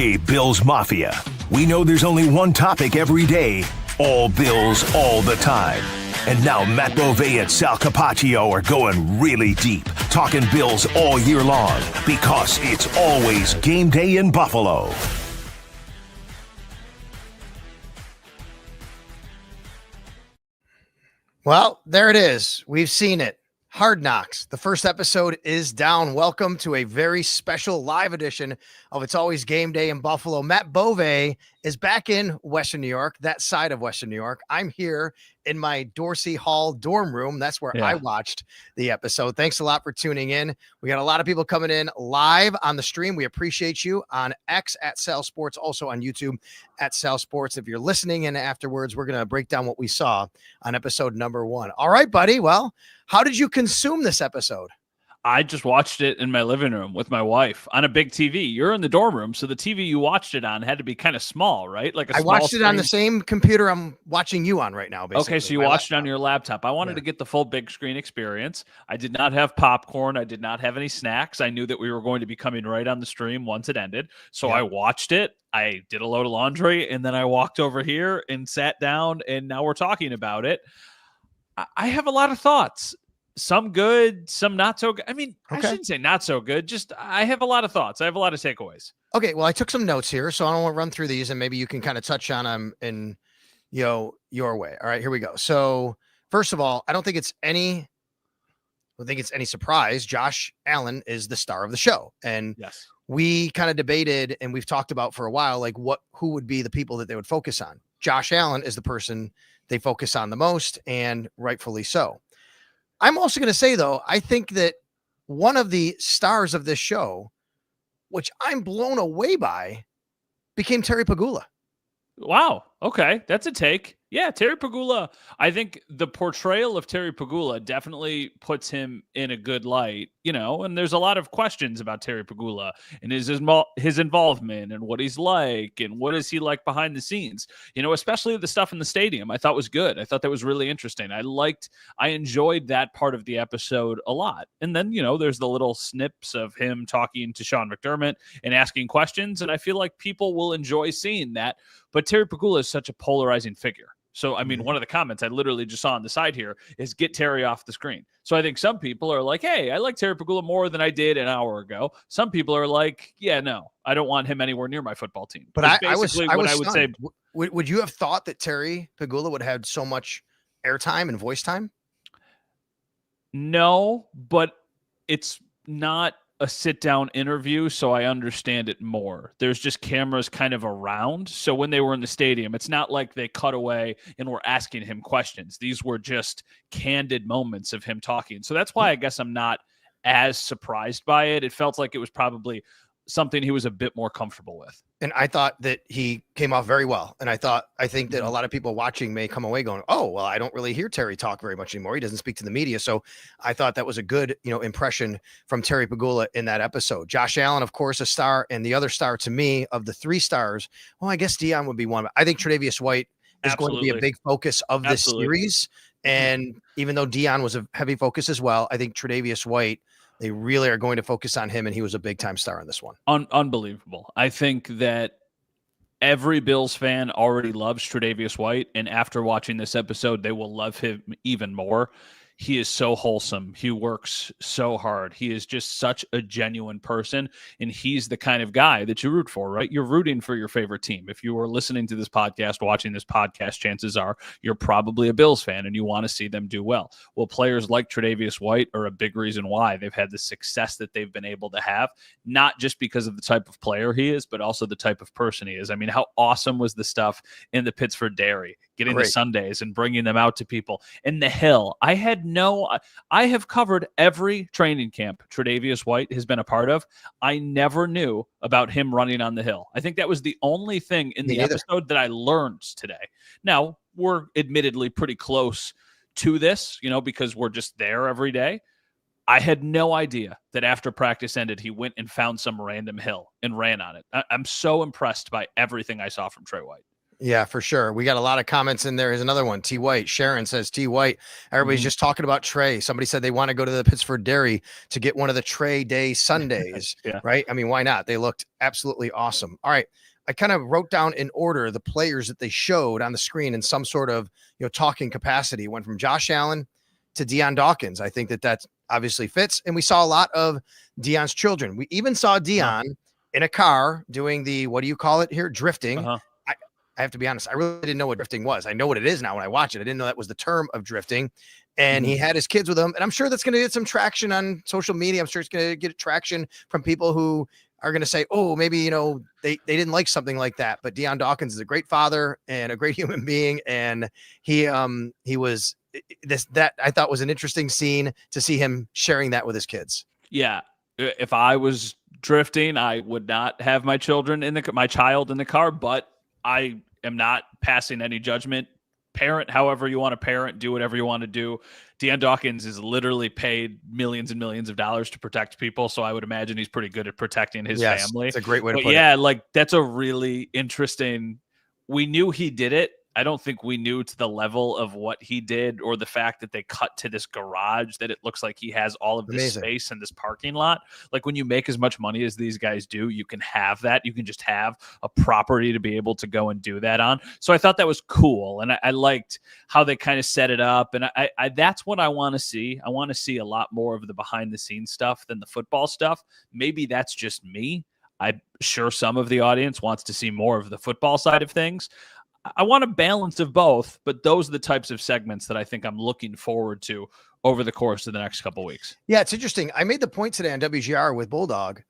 Hey, Bills Mafia. We know there's only one topic every day. All Bills, all the time. And now Matt Beauvais and Sal Capaccio are going really deep, talking Bills all year long, because it's always game day in Buffalo. Well, there it is. We've seen it. Hard Knocks. The first episode is down. Welcome to a very special live edition of It's Always Game Day in Buffalo. Matt Beauvais is back in Western New York, that side of Western New York. I'm here in my Dorsey Hall dorm room. That's where I watched the episode. Thanks a lot for tuning in. We got a lot of people coming in live on the stream. We appreciate you on X at Sal Sports, also on YouTube at Sal Sports. If you're listening in afterwards, we're going to break down what we saw on episode number 1. All right, buddy. Well, how did you consume this episode? I just watched it in my living room with my wife on a big TV. You're in the dorm room, so the TV you watched it on had to be kind of small, right? Like I watched it on the same computer I'm watching you on right now, basically. Okay, so you watched it on your laptop. I wanted to get the full big screen experience. I did not have popcorn. I did not have any snacks. I knew that we were going to be coming right on the stream once it ended. So I watched it. I did a load of laundry, and then I walked over here and sat down, and now we're talking about it. I have a lot of thoughts. Some good, some not so good. I mean, I shouldn't say not so good. Just I have a lot of thoughts. I have a lot of takeaways. Okay, well, I took some notes here, so I don't want to run through these, and maybe you can kind of touch on them in your way. All right, here we go. So first of all, I don't think it's any surprise. Josh Allen is the star of the show, and we kind of debated and we've talked about for a while, like who would be the people that they would focus on. Josh Allen is the person they focus on the most, and rightfully so. I'm also going to say, though, I think that one of the stars of this show, which I'm blown away by, became Terry Pegula. Wow. Okay. That's a take. Yeah, Terry Pegula. I think the portrayal of Terry Pegula definitely puts him in a good light, and there's a lot of questions about Terry Pegula and his involvement and what he's like and what is he like behind the scenes, especially the stuff in the stadium. I thought was good. I thought that was really interesting. I enjoyed that part of the episode a lot. And then, there's the little snips of him talking to Sean McDermott and asking questions. And I feel like people will enjoy seeing that. But Terry Pegula is such a polarizing figure. So, I mean, one of the comments I literally just saw on the side here is get Terry off the screen. So I think some people are like, hey, I like Terry Pegula more than I did an hour ago. Some people are like, yeah, no, I don't want him anywhere near my football team. But I would say. Would you have thought that Terry Pegula would have so much airtime and voice time? No, but it's not a sit-down interview, so I understand it more. There's just cameras kind of around. So when they were in the stadium, it's not like they cut away and were asking him questions. These were just candid moments of him talking. So that's why I guess I'm not as surprised by it. It felt like it was probably something he was a bit more comfortable with. And I thought that he came off very well. And I think that a lot of people watching may come away going, oh, well, I don't really hear Terry talk very much anymore. He doesn't speak to the media. So I thought that was a good, impression from Terry Pegula in that episode. Josh Allen, of course, a star. And the other star to me of the 3 stars, well, I guess Dion would be one. I think Tre'Davious White is going to be a big focus of this series. And even though Dion was a heavy focus as well, I think Tre'Davious White, they really are going to focus on him, and he was a big-time star in this one. Unbelievable. I think that every Bills fan already loves Tre'Davious White, and after watching this episode, they will love him even more. He is so wholesome. He works so hard. He is just such a genuine person, and he's the kind of guy that you root for, right? You're rooting for your favorite team. If you are listening to this podcast, watching this podcast, chances are you're probably a Bills fan, and you want to see them do well. Well, players like Tre'Davious White are a big reason why they've had the success that they've been able to have, not just because of the type of player he is, but also the type of person he is. I mean, how awesome was the stuff in the Pittsford Dairy, getting the Sundays and bringing them out to people. In the Hill, I have covered every training camp Tre'Davious White has been a part of. I never knew about him running on the Hill. I think that was the only thing in the episode that I learned today. Now, we're admittedly pretty close to this, because we're just there every day. I had no idea that after practice ended, he went and found some random hill and ran on it. I'm so impressed by everything I saw from Trey White. Yeah, for sure. We got a lot of comments in there. Here's another one. T. White. Sharon says T. White. Everybody's just talking about Trey. Somebody said they want to go to the Pittsford Dairy to get one of the Trey Day Sundays. Yeah. Right? I mean, why not? They looked absolutely awesome. All right. I kind of wrote down in order the players that they showed on the screen in some sort of, talking capacity. Went from Josh Allen to Dion Dawkins. I think that obviously fits. And we saw a lot of Dion's children. We even saw Dion in a car doing the, what do you call it here? Drifting. I have to be honest. I really didn't know what drifting was. I know what it is now when I watch it. I didn't know that was the term of drifting. And he had his kids with him. And I'm sure that's going to get some traction on social media. I'm sure it's going to get traction from people who are going to say, oh, maybe, they didn't like something like that. But Dion Dawkins is a great father and a great human being. And he was that I thought was an interesting scene to see him sharing that with his kids. Yeah. If I was drifting, I would not have my child in the car, but I am not passing any judgment. Parent however you want to parent, do whatever you want to do. Dion Dawkins is literally paid millions and millions of dollars to protect people, so I would imagine he's pretty good at protecting his family. It's a great way to put it. Yeah, like that's a really interesting. We knew he did it. I don't think we knew to the level of what he did or the fact that they cut to this garage that it looks like he has all of this space in this parking lot. Like when you make as much money as these guys do, you can have that. You can just have a property to be able to go and do that on. So I thought that was cool. And I liked how they kind of set it up. And I that's what I want to see. I want to see a lot more of the behind the scenes stuff than the football stuff. Maybe that's just me. I'm sure some of the audience wants to see more of the football side of things. I want a balance of both, but those are the types of segments that I think I'm looking forward to over the course of the next couple of weeks. Yeah, it's interesting. I made the point today on WGR with Bulldog,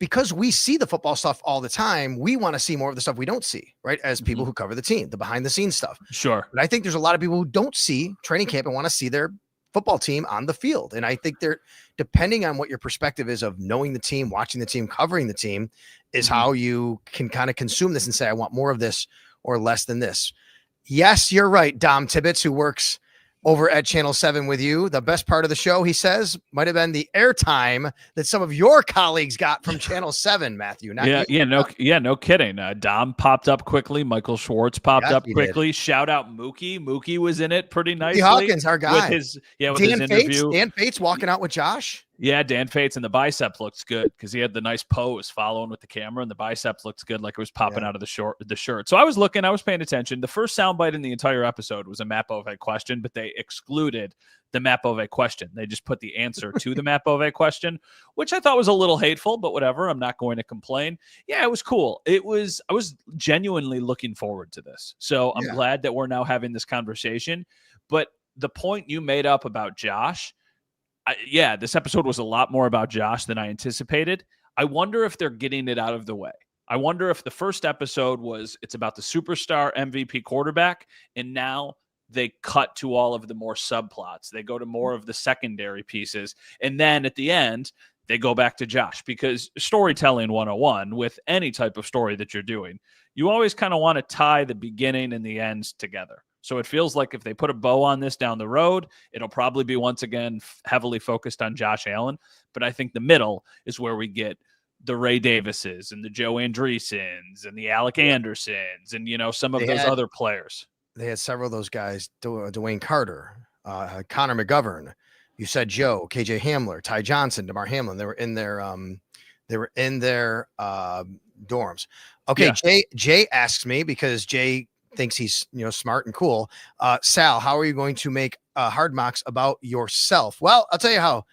because we see the football stuff all the time. We want to see more of the stuff we don't see, right? As people who cover the team, the behind the scenes stuff. Sure. But I think there's a lot of people who don't see training camp and want to see their football team on the field. And I think they're, depending on what your perspective is of knowing the team, watching the team, covering the team, is how you can kind of consume this and say, I want more of this or less than this. Yes, you're right, Dom Tibbetts, who works over at Channel 7 with you. The best part of the show, he says, might have been the airtime that some of your colleagues got from Channel 7, Matthew. No kidding. Dom popped up quickly. Michael Schwartz popped up quickly. Did. Shout out Mookie. Mookie was in it pretty nicely. Hawkins, our guy. With his interview. Dan Fates walking out with Josh. Yeah, Dan Fates, and the bicep looks good because he had the nice pose following with the camera, and the bicep looks good, like it was popping out of the shirt. So I was paying attention. The first soundbite in the entire episode was a Matt Bove question, but they excluded the Matt Bove question. They just put the answer to the Matt Bove question, which I thought was a little hateful, but whatever. I'm not going to complain. Yeah, it was cool. I was genuinely looking forward to this. So I'm glad that we're now having this conversation. But the point you made up about Josh, this episode was a lot more about Josh than I anticipated. I wonder if they're getting it out of the way. I wonder if the first episode it's about the superstar MVP quarterback, and now they cut to all of the more subplots. They go to more of the secondary pieces. And then at the end, they go back to Josh, because storytelling 101 with any type of story that you're doing, you always kind of want to tie the beginning and the ends together. So it feels like if they put a bow on this down the road, it'll probably be once again heavily focused on Josh Allen. But I think the middle is where we get the Ray Davises and the Joe Andreessens and the Alec Andersons and, some of those other players. They had several of those guys, Dwayne Carter, Connor McGovern. You said Joe, KJ Hamler, Ty Johnson, DeMar Hamlin. They were in their dorms. Okay, yeah. Jay asks me, because Jay thinks he's smart and cool. Sal, how are you going to make hard mocks about yourself? Well, I'll tell you how.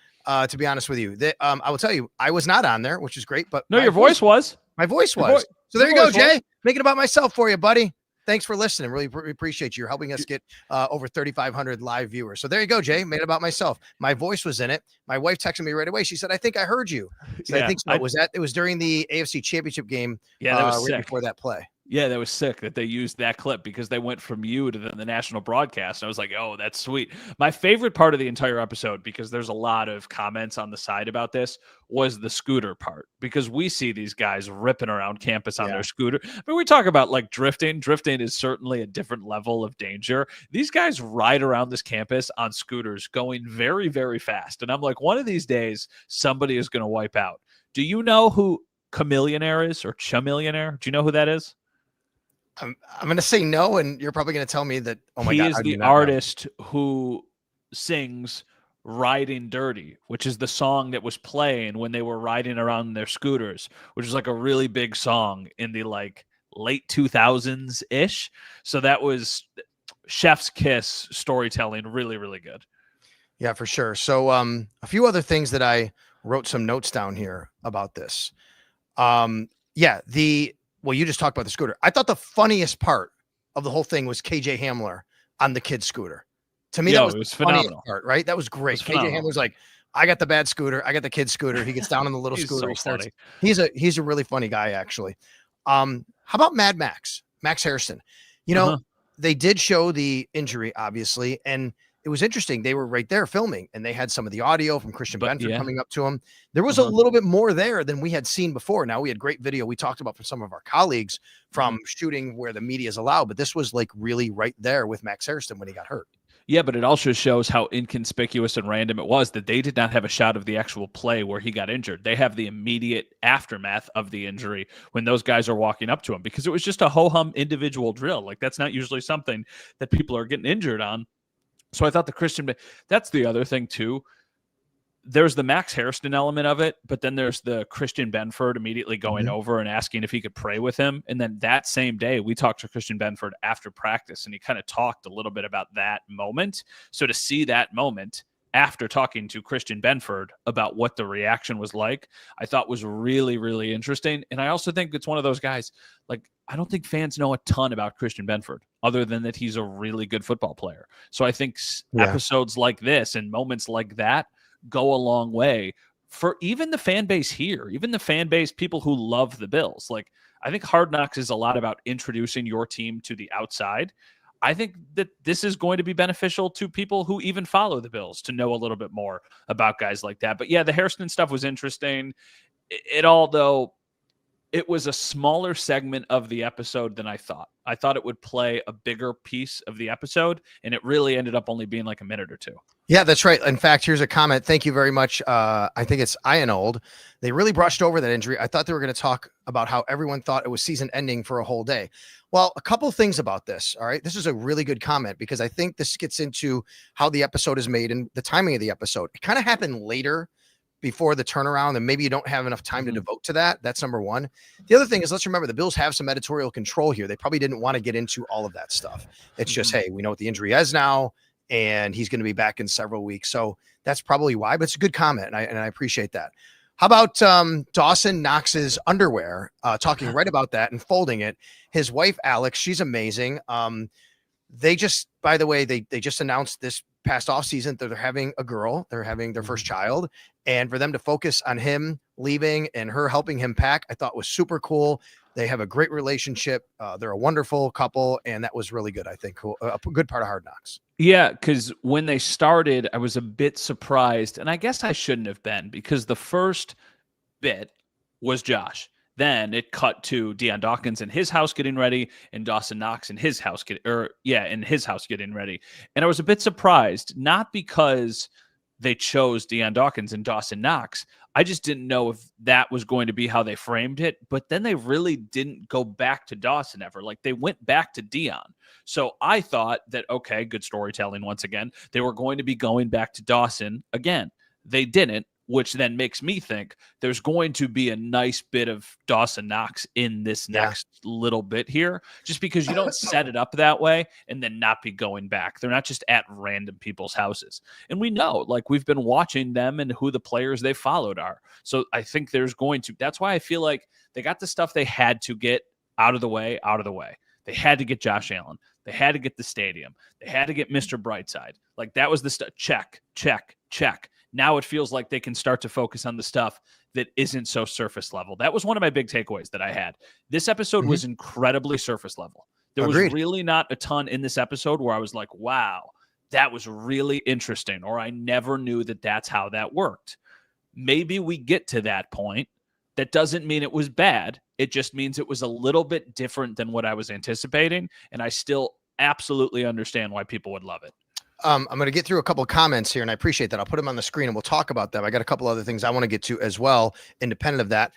To be honest with you, I will tell you, I was not on there, which is great. But no, your voice was. My voice was. So there you go, Jay. Making it about myself for you, buddy. Thanks for listening. Really appreciate you. You're helping us get over 3,500 live viewers. So there you go, Jay. Made it about myself. My voice was in it. My wife texted me right away. She said, "I think I heard you." So I think so. It was during the AFC Championship game. Yeah, that was right before that play. Yeah, that was sick that they used that clip, because they went from you to the national broadcast. I was like, oh, that's sweet. My favorite part of the entire episode, because there's a lot of comments on the side about this, was the scooter part, because we see these guys ripping around campus on their scooter. But we talk about like drifting. Drifting is certainly a different level of danger. These guys ride around this campus on scooters going very, very fast. And I'm like, one of these days, somebody is going to wipe out. Do you know who Chamillionaire is, or Chamillionaire? Do you know who that is? I'm going to say no, and you're probably going to tell me that, oh my God. He is the artist who sings Riding Dirty, which is the song that was playing when they were riding around their scooters, which is like a really big song in the like late 2000s-ish. So that was chef's kiss storytelling, really, really good. Yeah, for sure. So a few other things that I wrote some notes down here about this. Well, you just talked about the scooter. I thought the funniest part of the whole thing was KJ Hamler on the kid's scooter. To me, that was it was the funniest phenomenal part, right? That was great. KJ Hamler's like, I got the bad scooter. I got the kid's scooter. He gets down on the little scooter. So He's a really funny guy, actually. How about Mad Max Harriston? You know, they did show the injury, obviously, and it was interesting. They were right there filming, and they had some of the audio from Christian Benford coming up to him. There was a little bit more there than we had seen before. Now, we had great video we talked about from some of our colleagues from shooting where the media is allowed, but this was like really right there with Max Harriston when he got hurt. Yeah, but it also shows how inconspicuous and random it was that they did not have a shot of the actual play where he got injured. They have the immediate aftermath of the injury when those guys are walking up to him, because it was just a ho-hum individual drill. Like, that's not usually something that people are getting injured on. So I thought that's the other thing too. There's the Max Harriston element of it, but then there's the Christian Benford immediately going over and asking if he could pray with him. And then that same day, we talked to Christian Benford after practice, and he kind of talked a little bit about that moment. So to see that moment after talking to Christian Benford about what the reaction was like, I thought was really, really interesting. And I also think it's one of those guys, like, I don't think fans know a ton about Christian Benford other than that he's a really good football player. So I think episodes like this and moments like that go a long way for even the fan base here, even the fan base, people who love the Bills. Like, I think Hard Knocks is a lot about introducing your team to the outside. I think that this is going to be beneficial to people who even follow the Bills to know a little bit more about guys like that. But yeah, the Harrison stuff was interesting. It was a smaller segment of the episode than I thought. I thought it would play a bigger piece of the episode, and it really ended up only being like a minute or two. Yeah, that's right. In fact, here's a comment. Thank you very much. I think it's Ianold. They really brushed over that injury. I thought they were going to talk about how everyone thought it was season ending for a whole day. Well, a couple things about this. All right. This is a really good comment because I think this gets into how the episode is made and the timing of the episode. It kind of happened later before the turnaround, and maybe you don't have enough time to devote to that. That's number one. The other thing is, let's remember the Bills have some editorial control here. They probably didn't want to get into all of that stuff. It's just, hey, we know what the injury is now, and he's going to be back in several weeks. So that's probably why, but it's a good comment, and I appreciate that. How about Dawson Knox's underwear, talking right about that and folding it. His wife, Alex, she's amazing. They just, by the way, they just announced this past off season that they're having a girl. They're having their first child, and for them to focus on him leaving and her helping him pack, I thought was super cool. They have a great relationship. They're a wonderful couple, and that was really good. I think a good part of Hard Knocks. Yeah, because when they started, I was a bit surprised, and I guess I shouldn't have been, because the first bit was Josh. Then it cut to Dion Dawkins in his house getting ready, and Dawson Knox in his house getting ready. And I was a bit surprised, not because they chose Dion Dawkins and Dawson Knox. I just didn't know if that was going to be how they framed it. But then they really didn't go back to Dawson ever. Like, they went back to Dion. So I thought that, okay, good storytelling once again. They were going to be going back to Dawson again. They didn't, which then makes me think there's going to be a nice bit of Dawson Knox in this next little bit here, just because you don't set it up that way and then not be going back. They're not just at random people's houses. And we know, like, we've been watching them and who the players they followed are. So I think that's why I feel like they got the stuff they had to get out of the way. They had to get Josh Allen. They had to get the stadium. They had to get Mr. Brightside. Like, that was the stuff. Check. Now it feels like they can start to focus on the stuff that isn't so surface level. That was one of my big takeaways that I had. This episode was incredibly surface level. There was really not a ton in this episode where I was like, wow, that was really interesting, or I never knew that that's how that worked. Maybe we get to that point. That doesn't mean it was bad. It just means it was a little bit different than what I was anticipating, and I still absolutely understand why people would love it. I'm going to get through a couple of comments here, and I appreciate that. I'll put them on the screen, and we'll talk about them. I got a couple other things I want to get to as well, independent of that.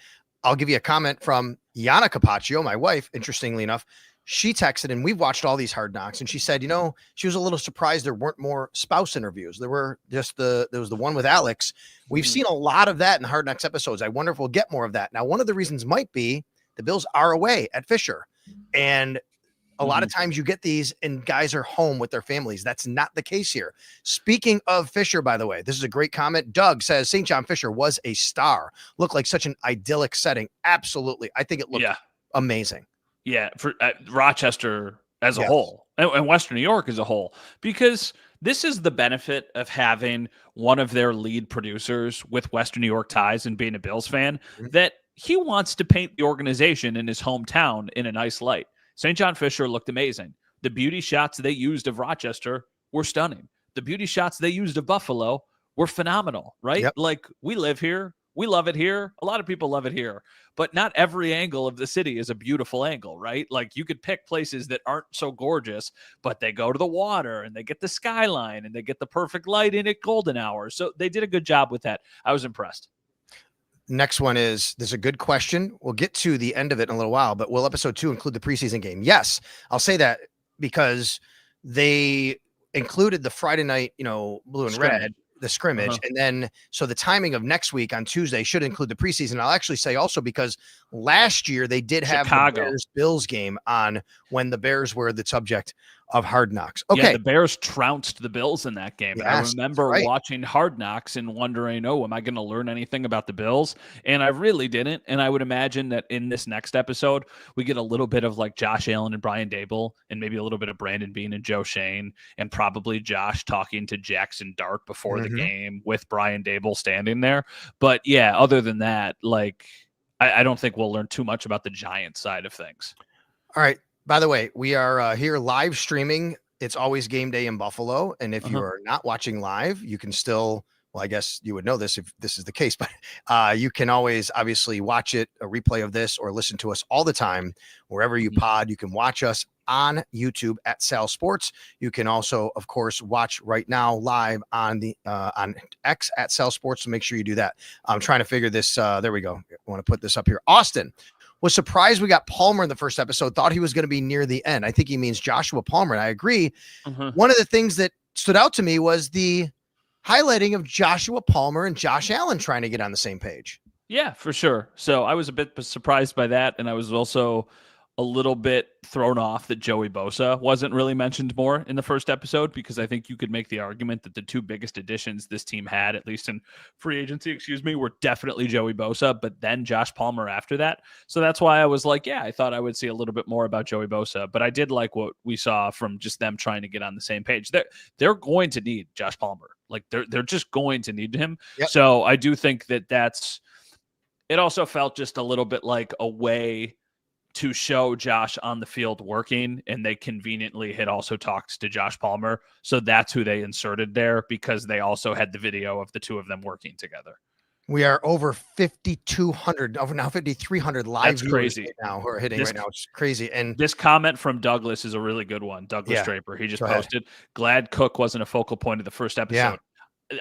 I'll give you a comment from Yana Capaccio, my wife, interestingly enough. she texted, and we've watched all these Hard Knocks, and she said, she was a little surprised there weren't more spouse interviews. There were just there was the one with Alex. We've seen a lot of that in Hard Knocks episodes. I wonder if we'll get more of that. Now, one of the reasons might be the Bills are away at Fisher, and a lot of times you get these and guys are home with their families. That's not the case here. Speaking of Fisher, by the way, this is a great comment. Doug says St. John Fisher was a star. Looked like such an idyllic setting. Absolutely. I think it looked amazing. Yeah, for Rochester as a whole and Western New York as a whole, because this is the benefit of having one of their lead producers with Western New York ties and being a Bills fan, that he wants to paint the organization in his hometown in a nice light. St. John Fisher looked amazing. The beauty shots they used of Rochester were stunning. The beauty shots they used of Buffalo were phenomenal, right? Yep. Like, we live here. We love it here. A lot of people love it here, but not every angle of the city is a beautiful angle, right? Like, you could pick places that aren't so gorgeous, but they go to the water and they get the skyline and they get the perfect light in at golden hours. So they did a good job with that. I was impressed. Next one is, there's a good question. We'll get to the end of it in a little while, but will episode 2 include the preseason game? Yes, I'll say that because they included the Friday night, blue and red, the scrimmage. And then, so the timing of next week on Tuesday should include the preseason. I'll actually say also because last year they did have the Bears-Bills game on when the Bears were the subject of Hard Knocks. Okay. Yeah, the Bears trounced the Bills in that game. Yes, I remember watching Hard Knocks and wondering, am I going to learn anything about the Bills? And I really didn't. And I would imagine that in this next episode, we get a little bit of like Josh Allen and Brian Dable, and maybe a little bit of Brandon Beane and Joe Shane, and probably Josh talking to Jackson Dart before the game with Brian Dable standing there. But yeah, other than that, like, I don't think we'll learn too much about the Giants side of things. All right. By the way, we are here live streaming. It's always game day in Buffalo. And if you are not watching live, you can still, well, I guess you would know this if this is the case, but you can always obviously watch it, a replay of this, or listen to us all the time, wherever you pod. You can watch us on YouTube at Sal Sports. You can also, of course, watch right now live on the on X at Sal Sports. So make sure you do that. I'm trying to figure this. There we go. I want to put this up here. Austin was surprised we got Palmer in the first episode, thought he was going to be near the end. I think he means Joshua Palmer, and I agree. One of the things that stood out to me was the highlighting of Joshua Palmer and Josh Allen trying to get on the same page. Yeah, for sure. So I was a bit surprised by that, and I was also a little bit thrown off that Joey Bosa wasn't really mentioned more in the first episode, because I think you could make the argument that the two biggest additions this team had, at least in free agency, were definitely Joey Bosa, but then Josh Palmer after that. So that's why I was like, yeah, I thought I would see a little bit more about Joey Bosa, but I did like what we saw from just them trying to get on the same page. They're going to need Josh Palmer. Like, they're just going to need him. Yep. So I do think it also felt just a little bit like a way to show Josh on the field working, and they conveniently had also talked to Josh Palmer. So that's who they inserted there, because they also had the video of the two of them working together. We are over 5,200, over now 5,300 live That's viewers crazy. Right now who are hitting right now. It's crazy. And this comment from Douglas is a really good one. Douglas Draper. He just posted, glad Cook wasn't a focal point of the first episode.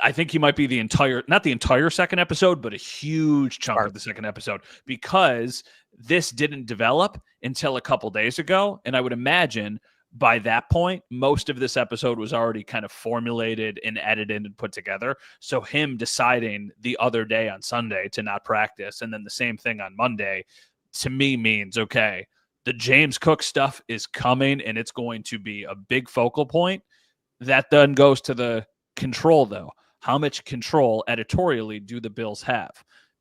I think he might be not the entire second episode, but a huge chunk of the second episode, because this didn't develop until a couple days ago. And I would imagine by that point, most of this episode was already kind of formulated and edited and put together. So him deciding the other day on Sunday to not practice, and then the same thing on Monday, to me means, okay, the James Cook stuff is coming, and it's going to be a big focal point. That then goes to the control, though. How much control editorially do the Bills have?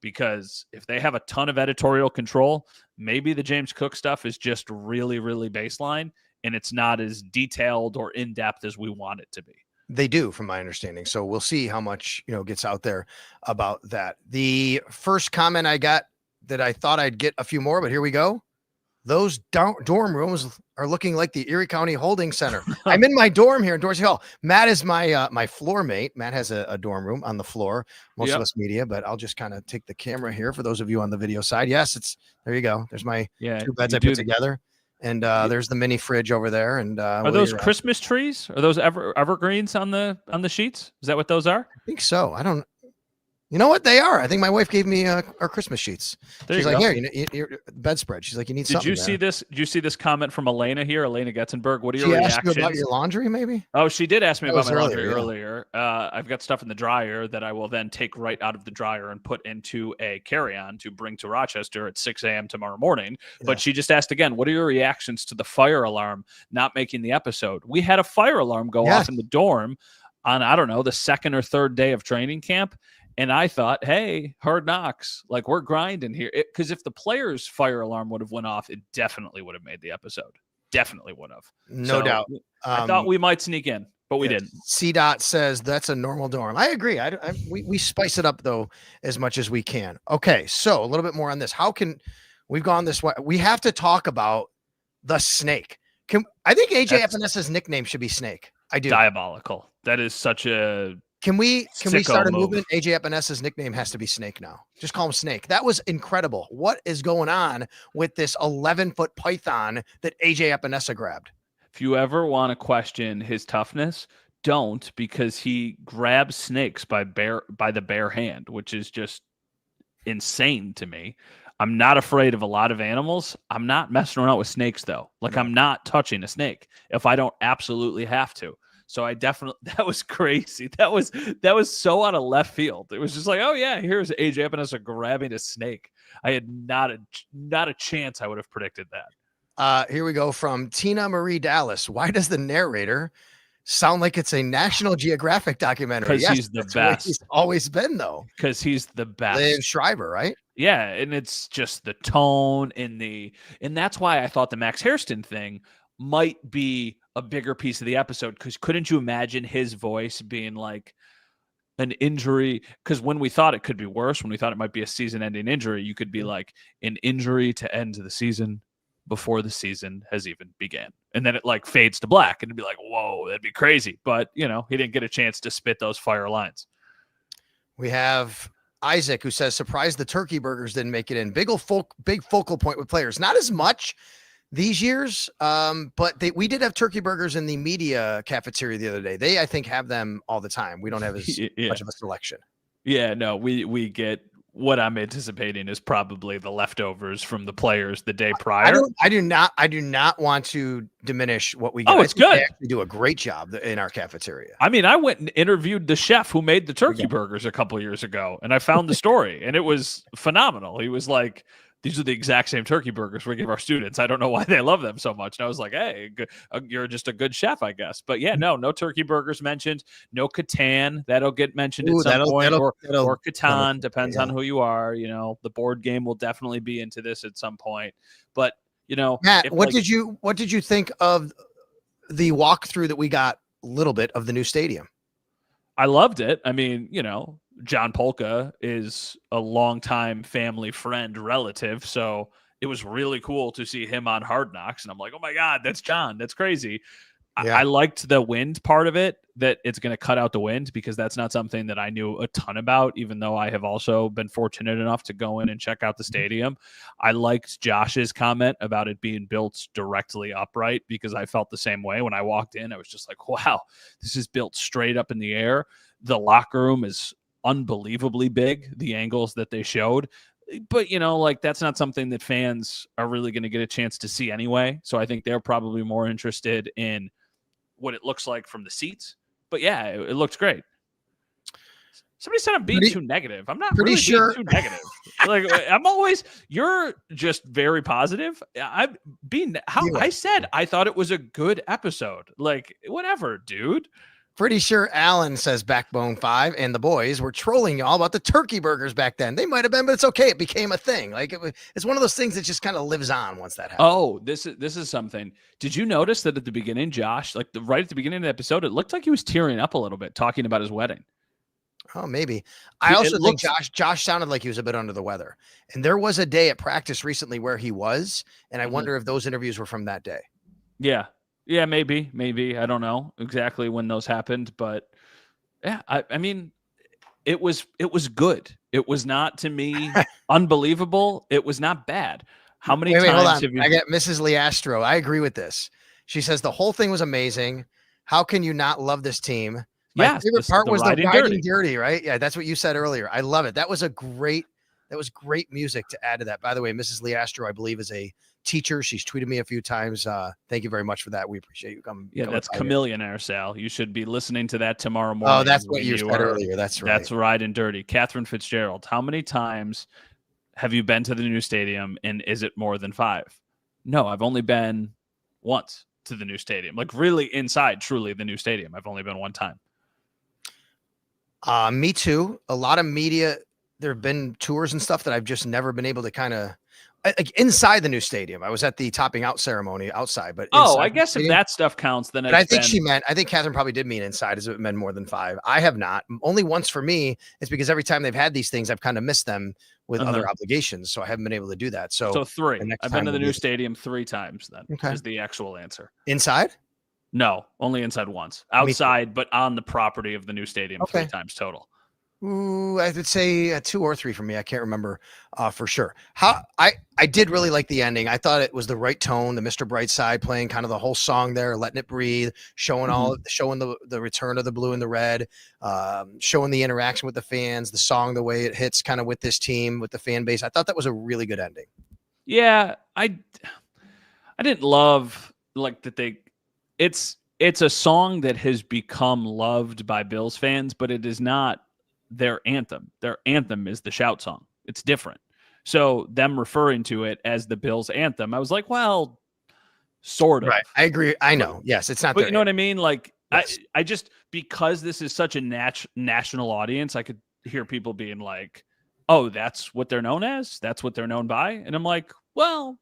Because if they have a ton of editorial control, maybe the James Cook stuff is just really, really baseline, and it's not as detailed or in-depth as we want it to be. They do, from my understanding. So we'll see how much, gets out there about that. The first comment I got that I thought I'd get a few more, but here we go. Those dorm rooms are looking like the Erie County Holding Center. I'm in my dorm here in Dorsey Hall. Matt is my floor mate. Matt has a dorm room on the floor. Most of us media, but I'll just kind of take the camera here for those of you on the video side. Yes, there you go. There's my two beds I put together. And there's the mini fridge over there. And are those Christmas trees? Are those evergreens on the sheets? Is that what those are? I think so. I don't. You know what they are? I think my wife gave me our Christmas sheets. There She's you like, go. here, your bedspread. She's like, you need Did something. you see this? Did you see this comment from Elena here? Elena Getzenberg. What are your She asked reactions? you about your laundry, maybe? Oh, she did ask me That about was my laundry earlier, earlier. I've got stuff in the dryer that I will then take right out of the dryer and put into a carry-on to bring to Rochester at 6 a.m. tomorrow morning. Yeah. But she just asked again, what are your reactions to the fire alarm not making the episode? We had a fire alarm go off in the dorm on, I don't know, the second or third day of training camp. And I thought, hey, Hard Knocks, like we're grinding here. Because if the players' fire alarm would have went off, it definitely would have made the episode. Definitely would have. No doubt. I thought we might sneak in, but we didn't. C-Dot says that's a normal dorm. I agree. We spice it up, though, as much as we can. Okay, so a little bit more on this. We've gone this way. We have to talk about the snake. I think AJ Epenessa's nickname should be Snake. I do. Diabolical. That is such a... Can we start a move. movement? AJ Epenessa's nickname has to be Snake now. Just call him Snake. That was incredible. What is going on with this 11-foot python that AJ Epenessa grabbed? If you ever want to question his toughness, don't, because he grabs snakes by the bare hand, which is just insane to me. I'm not afraid of a lot of animals. I'm not messing around with snakes, though. Like, I'm not touching a snake if I don't absolutely have to. So that was crazy. That was so out of left field. It was just like, oh yeah, here's AJ Epenessa grabbing a snake. I had not a chance I would have predicted that. Here we go from Tina Marie Dallas. Why does the narrator sound like it's a National Geographic documentary? Because he's the best. He's always been, though. Because he's the best. Liv Schreiber, right? Yeah, and it's just the tone and that's why I thought the Max Harriston thing might be a bigger piece of the episode, because couldn't you imagine his voice being like an injury? Because when we thought it could be worse, when we thought it might be a season-ending injury, you could be like an injury to end the season before the season has even began. And then it like fades to black and it'd be like, whoa, that'd be crazy. But, he didn't get a chance to spit those fire lines. We have Isaac, who says, surprised the turkey burgers didn't make it in. Big focal point with players. Not as much these years, but we did have turkey burgers in the media cafeteria the other day. They, I think, have them all the time. We don't have as much of a selection. Yeah, no, we get what I'm anticipating is probably the leftovers from the players the day prior. I do not want to diminish what we get. Oh, it's good. They actually do a great job in our cafeteria. I mean, I went and interviewed the chef who made the turkey burgers a couple years ago, and I found the story, and it was phenomenal. He was like, these are the exact same turkey burgers we give our students. I don't know why they love them so much. And I was like, hey, you're just a good chef, I guess. But yeah, no turkey burgers mentioned. No Catan. That'll get mentioned at some point. Or Catan. Depends on who you are. The board game will definitely be into this at some point. But, Matt, what did you think of the walkthrough that we got a little bit of the new stadium? I loved it. I mean, John Polka is a longtime family friend relative. So it was really cool to see him on Hard Knocks. And I'm like, oh my God, that's John. That's crazy. Yeah. I liked the wind part of it, that it's going to cut out the wind, because that's not something that I knew a ton about, even though I have also been fortunate enough to go in and check out the stadium. I liked Josh's comment about it being built directly upright, because I felt the same way when I walked in. I was just like, wow, this is built straight up in the air. The locker room is unbelievably big, the angles that they showed. But, that's not something that fans are really going to get a chance to see anyway. So I think they're probably more interested in what it looks like from the seats. But yeah, it looks great. Somebody said I'm being too negative. I'm not pretty really sure. being too negative. You're just very positive. I said I thought it was a good episode. Like, whatever, dude. Pretty sure Alan says Backbone 5 and the boys were trolling y'all about the turkey burgers back then. They might have been, but it's okay. It became a thing. Like, it's one of those things that just kind of lives on once that happens. Oh, this is something. Did you notice that at the beginning, Josh, right at the beginning of the episode, it looked like he was tearing up a little bit talking about his wedding? Oh, maybe. I also think Josh sounded like he was a bit under the weather. And there was a day at practice recently where he was, and I wonder if those interviews were from that day. Yeah. Yeah, maybe. I don't know exactly when those happened, but yeah, I mean, it was good. It was not, to me, unbelievable. It was not bad. How many times hold on. have you... I got Mrs. Leastro. I agree with this. She says the whole thing was amazing. How can you not love this team? My favorite part was the riding dirty, right? Yeah, that's what you said earlier. I love it. That was great music to add to that. By the way, Mrs. Leastro, I believe, is a teacher. She's tweeted me a few times. Thank you very much for that. We appreciate you coming. Yeah, that's Chameleonaire, Sal. You should be listening to that tomorrow Oh, morning. that's what you said earlier. That's right. That's riding dirty. Catherine Fitzgerald, how many times have you been to the new stadium, and is it more than 5? No, I've only been once to the new stadium. Like really inside, truly the new stadium. I've only been one time. Me too. A lot of media. There have been tours and stuff that I've just never been able to kind of like inside the new stadium. I was at the topping out ceremony outside, but I guess if that stuff counts, then I think I think Catherine probably did mean inside as it meant more than 5. I have not. Only once for me. It's because every time they've had these things, I've kind of missed them with other obligations. So I haven't been able to do that. So 3. I've been to the new stadium 3 times then. Okay. Is the actual answer. Inside? No, only inside once. Outside, but on the property of the new stadium 3 times total. Ooh, I would say 2 or 3 for me. I can't remember for sure. I did really like the ending. I thought it was the right tone. The Mr. Brightside playing kind of the whole song there, letting it breathe, showing the return of the blue and the red, showing the interaction with the fans, the song, the way it hits kind of with this team, with the fan base. I thought that was a really good ending. Yeah, I didn't love like that it's a song that has become loved by Bills fans, but it is not their anthem. Their anthem is the shout song. It's different. So them referring to it as the Bills anthem, I was like, well, sort of. Right. I agree. I know. Yes, it's not. But you know what I mean? Like, yes. I just, because this is such a national audience, I could hear people being like, oh, that's what they're known as? That's what they're known by? And I'm like, well,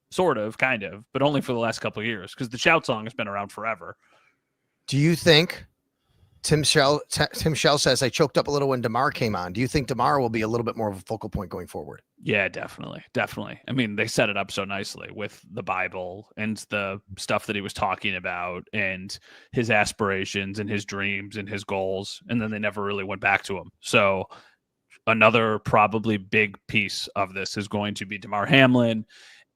sort of, kind of, but only for the last couple of years, because the shout song has been around forever. Do you think Tim Shell says, I choked up a little when DeMar came on. Do you think DeMar will be a little bit more of a focal point going forward? Yeah, definitely. Definitely. I mean, they set it up so nicely with the Bible and the stuff that he was talking about and his aspirations and his dreams and his goals. And then they never really went back to him. So another probably big piece of this is going to be DeMar Hamlin.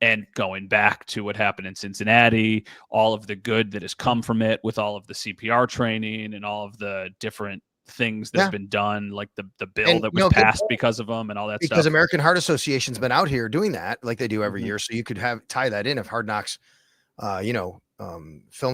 And going back to what happened in Cincinnati, all of the good that has come from it with all of the CPR training and all of the different things that have been done, like the bill that was passed because of them and all that stuff. Because American Heart Association's been out here doing that like they do every year. So you could tie that in if Hard Knocks, film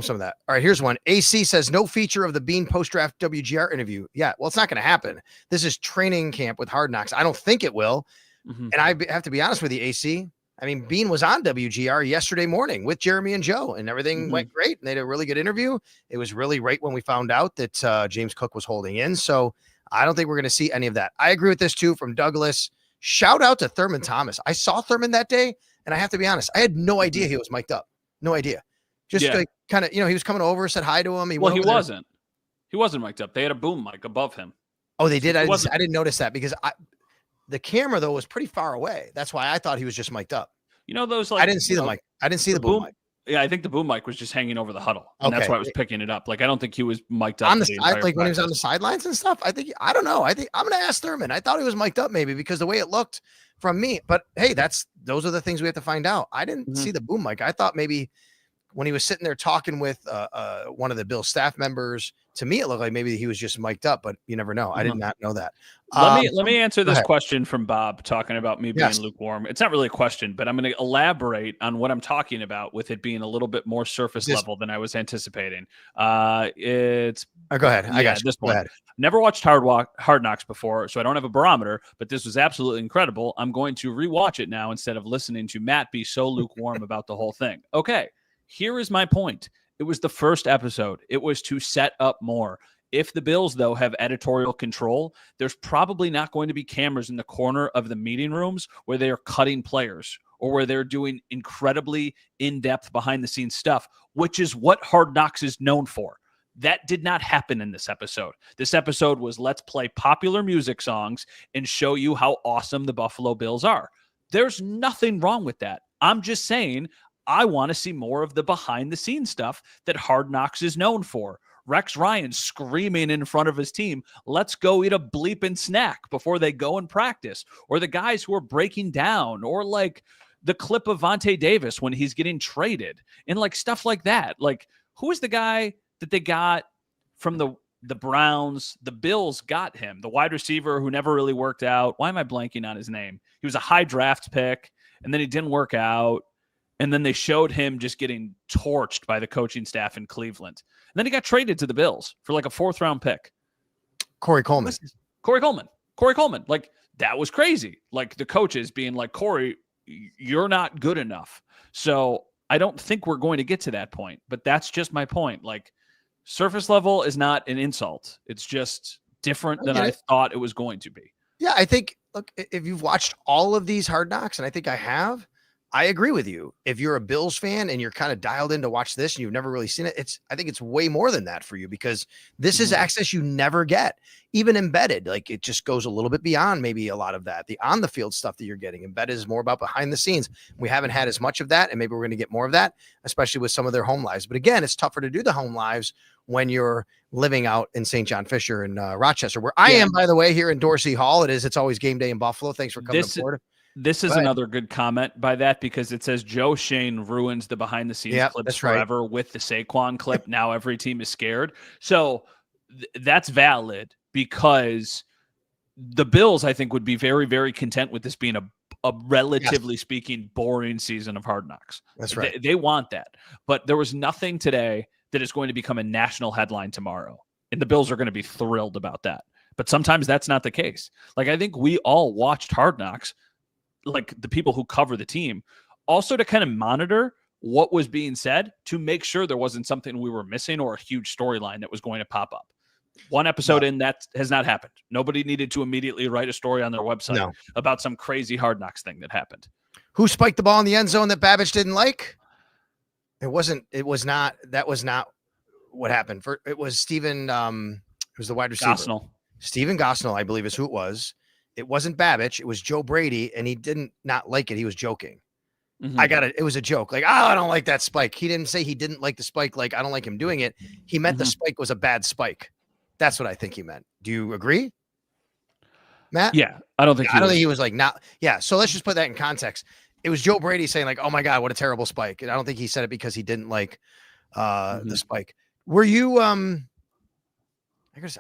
some of that. All right, here's one. AC says no feature of the Bean post-draft WGR interview. Yeah, well, it's not going to happen. This is training camp with Hard Knocks. I don't think it will. And I have to be honest with you, AC. I mean, Bean was on WGR yesterday morning with Jeremy and Joe, and everything went great. And they had a really good interview. It was really right when we found out that James Cook was holding in. So I don't think we're going to see any of that. I agree with this too from Douglas. Shout out to Thurman Thomas. I saw Thurman that day, and I have to be honest, I had no idea he was mic'd up. No idea. Just like kind of, he was coming over, said hi to him. He wasn't. He wasn't mic'd up. They had a boom mic above him. Oh, they did? I didn't notice that because the camera, though, was pretty far away. That's why I thought he was just mic'd up. You know, those like I didn't see the mic. I didn't see the boom mic. Yeah, I think the boom mic was just hanging over the huddle. And that's why I was picking it up. Like, I don't think he was mic'd up on the side, like when he was on the sidelines and stuff. I don't know. I think I'm going to ask Thurman. I thought he was mic'd up maybe because the way it looked from me. But hey, those are the things we have to find out. I didn't see the boom mic. I thought maybe when he was sitting there talking with one of the Bills staff members, to me, it looked like maybe he was just mic'd up, but you never know. I did not know that. Let me answer this question from Bob talking about me being lukewarm. It's not really a question, but I'm going to elaborate on what I'm talking about with it being a little bit more surface level than I was anticipating. Go ahead. I got you. This go ahead. Never watched Hard Knocks before, so I don't have a barometer, but this was absolutely incredible. I'm going to rewatch it now instead of listening to Matt be so lukewarm about the whole thing. Okay. Here is my point. It was the first episode. It was to set up more. If the Bills, though, have editorial control, there's probably not going to be cameras in the corner of the meeting rooms where they are cutting players or where they're doing incredibly in-depth behind-the-scenes stuff, which is what Hard Knocks is known for. That did not happen in this episode. This episode was let's play popular music songs and show you how awesome the Buffalo Bills are. There's nothing wrong with that. I'm just saying I want to see more of the behind-the-scenes stuff that Hard Knocks is known for. Rex Ryan screaming in front of his team, let's go eat a bleeping snack before they go and practice. Or the guys who are breaking down. Or like the clip of Vontae Davis when he's getting traded. And like stuff like that. Like, who is the guy that they got from the the Browns, the Bills got him, the wide receiver who never really worked out. Why am I blanking on his name? He was a high draft pick, and then he didn't work out. And then they showed him just getting torched by the coaching staff in Cleveland. And then he got traded to the Bills for like a 4th-round pick. Corey Coleman. Like, that was crazy. Like, the coaches being like, Corey, you're not good enough. So I don't think we're going to get to that point. But that's just my point. Like, surface level is not an insult. It's just different than I thought it was going to be. Yeah, I think, look, if you've watched all of these Hard Knocks, and I think I have, I agree with you. If you're a Bills fan and you're kind of dialed in to watch this and you've never really seen it, I think it's way more than that for you, because this is access you never get, even embedded. Like, it just goes a little bit beyond maybe a lot of that. The on the field stuff that you're getting embedded is more about behind the scenes. We haven't had as much of that, and maybe we're going to get more of that, especially with some of their home lives. But again, it's tougher to do the home lives when you're living out in St. John Fisher and Rochester, where I am, by the way, here in Dorsey Hall. It's always game day in Buffalo. Thanks for coming aboard. This is another good comment by that, because it says Joe Shane ruins the behind the scenes clips forever with the Saquon clip. Now every team is scared. So that's valid, because the Bills, I think, would be very, very content with this being a relatively speaking boring season of Hard Knocks. That's right. They want that. But there was nothing today that is going to become a national headline tomorrow. And the Bills are going to be thrilled about that. But sometimes that's not the case. Like, I think we all watched Hard Knocks, like the people who cover the team, also to kind of monitor what was being said, to make sure there wasn't something we were missing or a huge storyline that was going to pop up. One episode in, that has not happened. Nobody needed to immediately write a story on their website about some crazy Hard Knocks thing that happened. Who spiked the ball in the end zone that Babbage didn't like? That was not what happened. It was Steven, it was the wide receiver. Gosnell. Steven Gosnell, I believe, is who it was. It wasn't Babbage. It was Joe Brady, and he didn't not like it. He was joking. Mm-hmm. It was a joke. Like, I don't like that spike. He didn't say he didn't like the spike. Like, I don't like him doing it. He meant the spike was a bad spike. That's what I think he meant. Do you agree, Matt? Yeah, I don't think he was like, not. Yeah. So let's just put that in context. It was Joe Brady saying like, "Oh my God, what a terrible spike." And I don't think he said it because he didn't like the spike. Were you I'm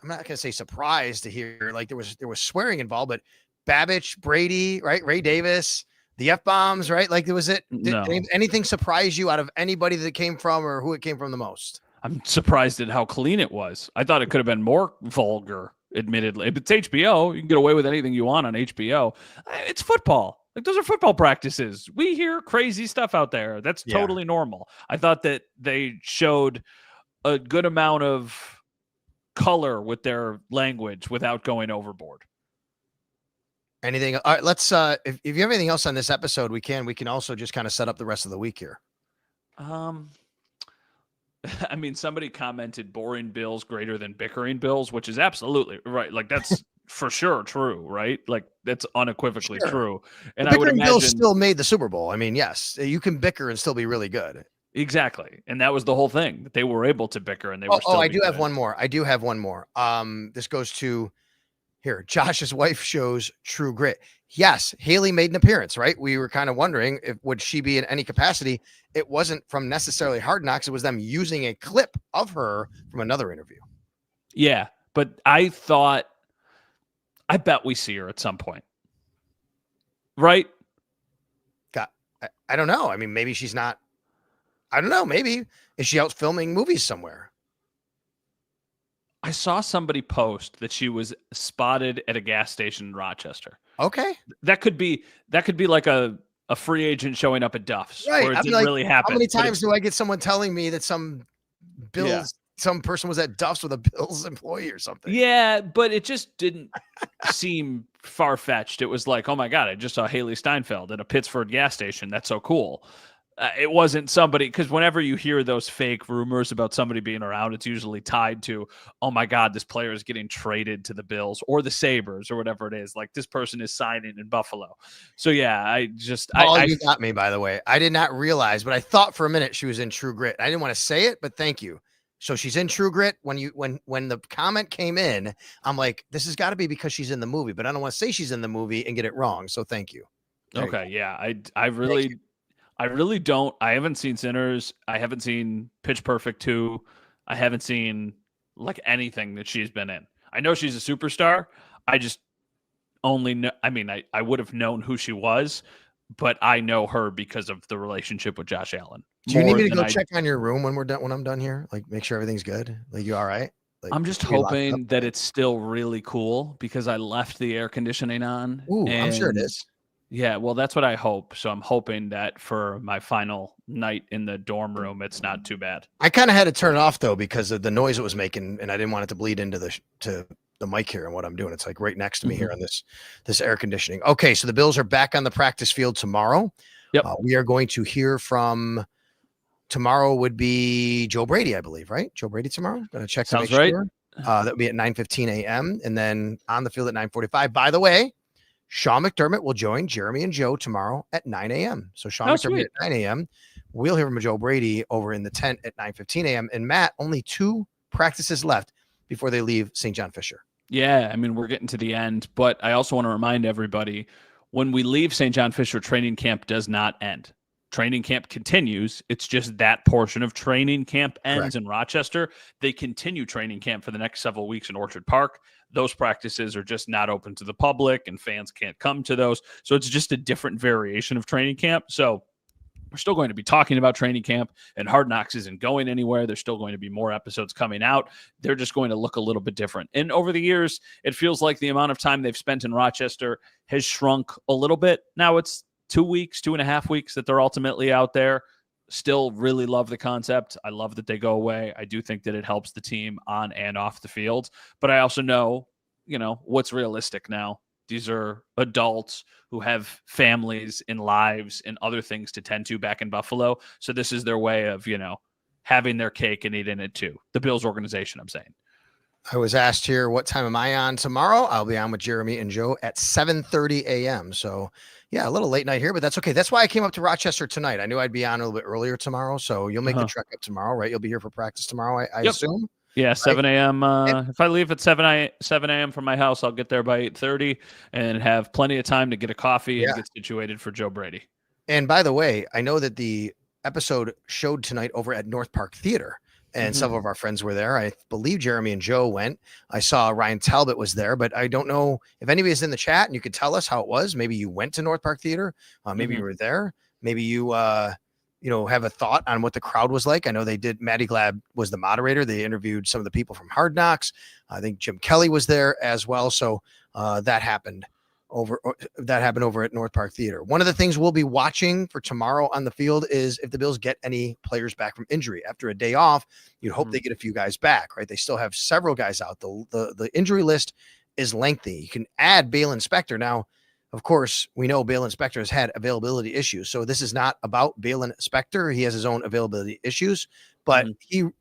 not gonna say surprised to hear like there was swearing involved, but Babbage, Brady, right? Ray Davis, the F-bombs, right? Like, did anything surprise you out of anybody that came from, or who it came from the most? I'm surprised at how clean it was. I thought it could have been more vulgar, admittedly. But it's HBO. You can get away with anything you want on HBO. It's football. Like, those are football practices. We hear crazy stuff out there. That's totally normal. I thought that they showed a good amount of color with their language without going overboard. Anything? All right, let's if you have anything else on this episode, we can also just kind of set up the rest of the week here. I mean, somebody commented boring Bills greater than bickering Bills, which is absolutely right. Like, that's for sure true, right? Like, that's unequivocally true. And the I would imagine Bills still made the Super Bowl. I mean, yes, you can bicker and still be really good. Exactly. And that was the whole thing, that they were able to bicker and they were still I do have one more. This goes to here. Josh's wife shows True Grit. Yes, Hailee made an appearance, right? We were kind of wondering would she be in any capacity. It wasn't from necessarily Hard Knocks. It was them using a clip of her from another interview. Yeah, but I bet we see her at some point. Right? I don't know. I mean, maybe she's not. I don't know. Maybe is she out filming movies somewhere? I saw somebody post that she was spotted at a gas station in Rochester. Okay. That could be like a free agent showing up at Duff's, right. where it didn't really happen. How many times do I get someone telling me that some person was at Duff's with a Bills employee or something? Yeah, but it just didn't seem far-fetched. It was like, oh my God, I just saw Hailee Steinfeld at a Pittsford gas station. That's so cool. It wasn't somebody, because whenever you hear those fake rumors about somebody being around, it's usually tied to, oh my God, this player is getting traded to the Bills or the Sabres or whatever it is. Like, this person is signing in Buffalo. So yeah, you got me, by the way. I did not realize, but I thought for a minute she was in True Grit. I didn't want to say it, but thank you. So she's in True Grit. When the comment came in, I'm like, this has got to be because she's in the movie, but I don't want to say she's in the movie and get it wrong. So thank you. Okay. Yeah. I really don't. I haven't seen Sinners. I haven't seen Pitch Perfect 2. I haven't seen like anything that she's been in. I know she's a superstar. I just only know, I mean, I would have known who she was, but I know her because of the relationship with Josh Allen. Do you need me to go check on your room when we're done, when I'm done here? Like, make sure everything's good. Like, you all right? Like, I'm just hoping that it's still really cool because I left the air conditioning on. Ooh, I'm sure it is. Yeah, well, that's what I hope. So I'm hoping that for my final night in the dorm room, it's not too bad. I kind of had to turn it off though because of the noise it was making, and I didn't want it to bleed into the mic here and what I'm doing. It's like right next to me here on this air conditioning. Okay, so the Bills are back on the practice field tomorrow. Yep. We are going to hear from. Tomorrow would be Joe Brady, I believe, right? Joe Brady tomorrow. Gonna check. Sounds right. Sure. That would be at 9:15 a.m. and then on the field at 9:45. By the way, Sean McDermott will join Jeremy and Joe tomorrow at 9 a.m. So Sean McDermott at 9 a.m. We'll hear from Joe Brady over in the tent at 9:15 a.m. And Matt, only 2 practices left before they leave St. John Fisher. Yeah, I mean, we're getting to the end, but I also want to remind everybody when we leave St. John Fisher, training camp does not end. Training camp continues. It's just that portion of training camp ends in Rochester. They continue training camp for the next several weeks in Orchard Park. Those practices are just not open to the public and fans can't come to those. So it's just a different variation of training camp. So we're still going to be talking about training camp, and Hard Knocks isn't going anywhere. There's still going to be more episodes coming out. They're just going to look a little bit different. And over the years, it feels like the amount of time they've spent in Rochester has shrunk a little bit. Now it's 2 weeks, 2.5 weeks that they're ultimately out there. Still really love the concept. I love that they go away. I do think that it helps the team on and off the field. But I also know, what's realistic now. These are adults who have families and lives and other things to tend to back in Buffalo. So this is their way of, having their cake and eating it too. The Bills organization, I'm saying. I was asked here, what time am I on tomorrow? I'll be on with Jeremy and Joe at 7:30 a.m. So yeah, a little late night here, but that's okay. That's why I came up to Rochester tonight. I knew I'd be on a little bit earlier tomorrow. So you'll make the trek up tomorrow, right? You'll be here for practice tomorrow, I assume. Yeah, 7 a.m. If I leave at 7 a.m. from my house, I'll get there by 8:30 and have plenty of time to get a coffee and get situated for Joe Brady. And by the way, I know that the episode showed tonight over at North Park Theater, and several of our friends were there. I believe Jeremy and Joe went. I saw Ryan Talbot was there, but I don't know if anybody is in the chat and you could tell us how it was. Maybe you went to North Park Theater. Maybe you were there. Maybe you have a thought on what the crowd was like. I know they did. Maddie Glab was the moderator. They interviewed some of the people from Hard Knocks. I think Jim Kelly was there as well. So that happened over at North Park Theater. One of the things we'll be watching for tomorrow on the field is if the Bills get any players back from injury after a day off. You'd hope they get a few guys back, right? They still have several guys out. The injury list is lengthy. You can add Balin Spector now. Of course, we know Balin Spector has had availability issues. So this is not about Balin Spector. He has his own availability issues, but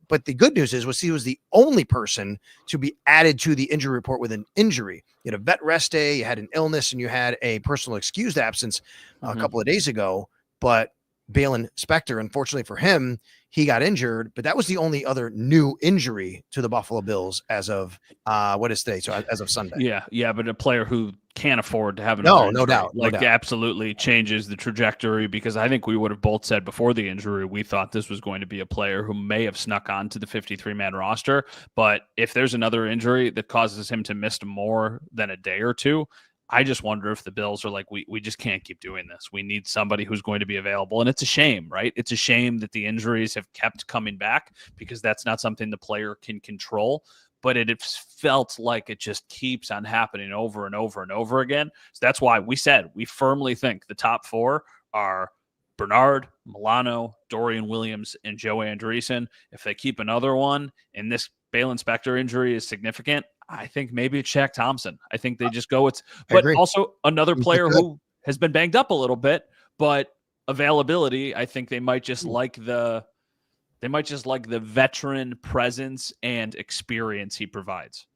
but the good news is he was the only person to be added to the injury report with an injury. You had a vet rest day, you had an illness, and you had a personal excused absence a couple of days ago. But Balin Spector, unfortunately for him, he got injured, but that was the only other new injury to the Buffalo Bills as of what is today? So as of Sunday. Yeah, but a player who can't afford to have another no doubt. Absolutely changes the trajectory, because I think we would have both said before the injury, we thought this was going to be a player who may have snuck onto the 53-man roster. But if there's another injury that causes him to miss more than a day or two, I just wonder if the Bills are like, we just can't keep doing this. We need somebody who's going to be available. And it's a shame, right? It's a shame that the injuries have kept coming back, because that's not something the player can control. But it felt like it just keeps on happening over and over and over again. So that's why we said we firmly think the top 4 are Bernard, Milano, Dorian Williams, and Joe Andreessen. If they keep another one and this Balin Spector injury is significant, I think maybe it's Shaq Thompson. I think they just go. But also another player who has been banged up a little bit, but availability. I think they might just like the veteran presence and experience he provides.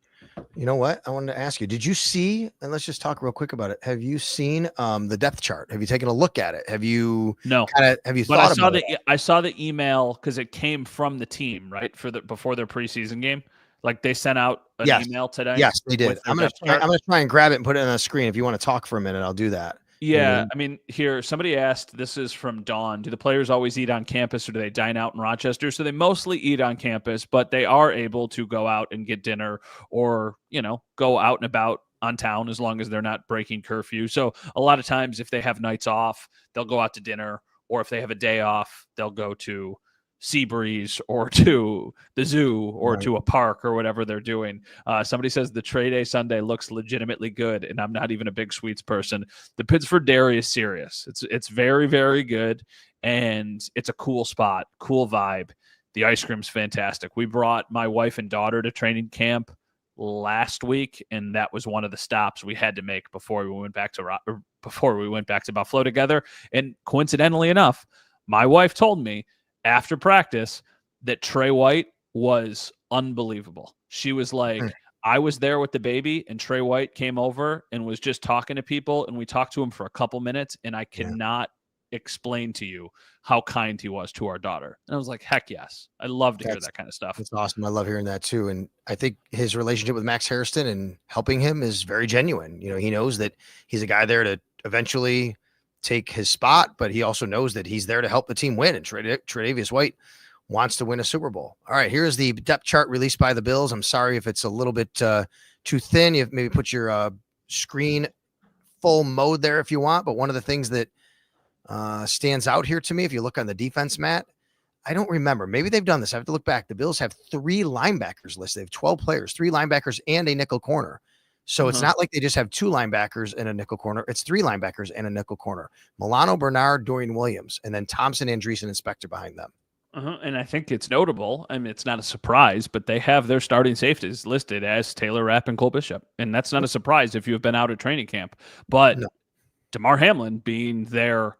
You know what? I wanted to ask you, did you see, and let's just talk real quick about it. Have you seen the depth chart? Have you taken a look at it? Have you thought about it? I saw the email because it came from the team, right? Before their preseason game. Like they sent out an email today. Yes, they did. I'm gonna try and grab it and put it on the screen. If you want to talk for a minute, I'll do that. Yeah, I mean, here, somebody asked, this is from Dawn, do the players always eat on campus or do they dine out in Rochester? So they mostly eat on campus, but they are able to go out and get dinner or, go out and about on town as long as they're not breaking curfew. So a lot of times if they have nights off, they'll go out to dinner, or if they have a day off, they'll go to Seabreeze or to the zoo or to a park or whatever they're doing. Somebody says the Trey Day Sunday looks legitimately good, and I'm not even a big sweets person. The Pittsford Dairy is serious. It's very, very good, and it's a cool spot, cool vibe. The ice cream's fantastic. We brought my wife and daughter to training camp last week, and that was one of the stops we had to make before we went back to Buffalo together. And coincidentally enough, my wife told me after practice that Trey White was unbelievable. She was like, I was there with the baby, and Trey White came over and was just talking to people, and we talked to him for a couple minutes, and I cannot explain to you how kind he was to our daughter. And I was like, heck yes. I love to hear that kind of stuff. That's awesome. I love hearing that too. And I think his relationship with Max Harriston and helping him is very genuine. He knows that he's a guy there to eventually take his spot, but he also knows that he's there to help the team win. And Tre'Davious White wants to win a Super Bowl. All right, here's the depth chart released by the Bills. I'm sorry if it's a little bit too thin. You maybe put your screen full mode there if you want. But one of the things that stands out here to me, if you look on the defense, Matt, I don't remember. Maybe they've done this. I have to look back. The Bills have 3 linebackers listed. They have 12 players, 3 linebackers and a nickel corner. So it's not like they just have 2 linebackers and a nickel corner. It's 3 linebackers and a nickel corner. Milano, Bernard, Dorian Williams, and then Thompson, Andreessen, and Spector behind them. And I think it's notable. I mean, it's not a surprise, but they have their starting safeties listed as Taylor Rapp and Cole Bishop. And that's not a surprise if you've been out at training camp. But DeMar Hamlin being their,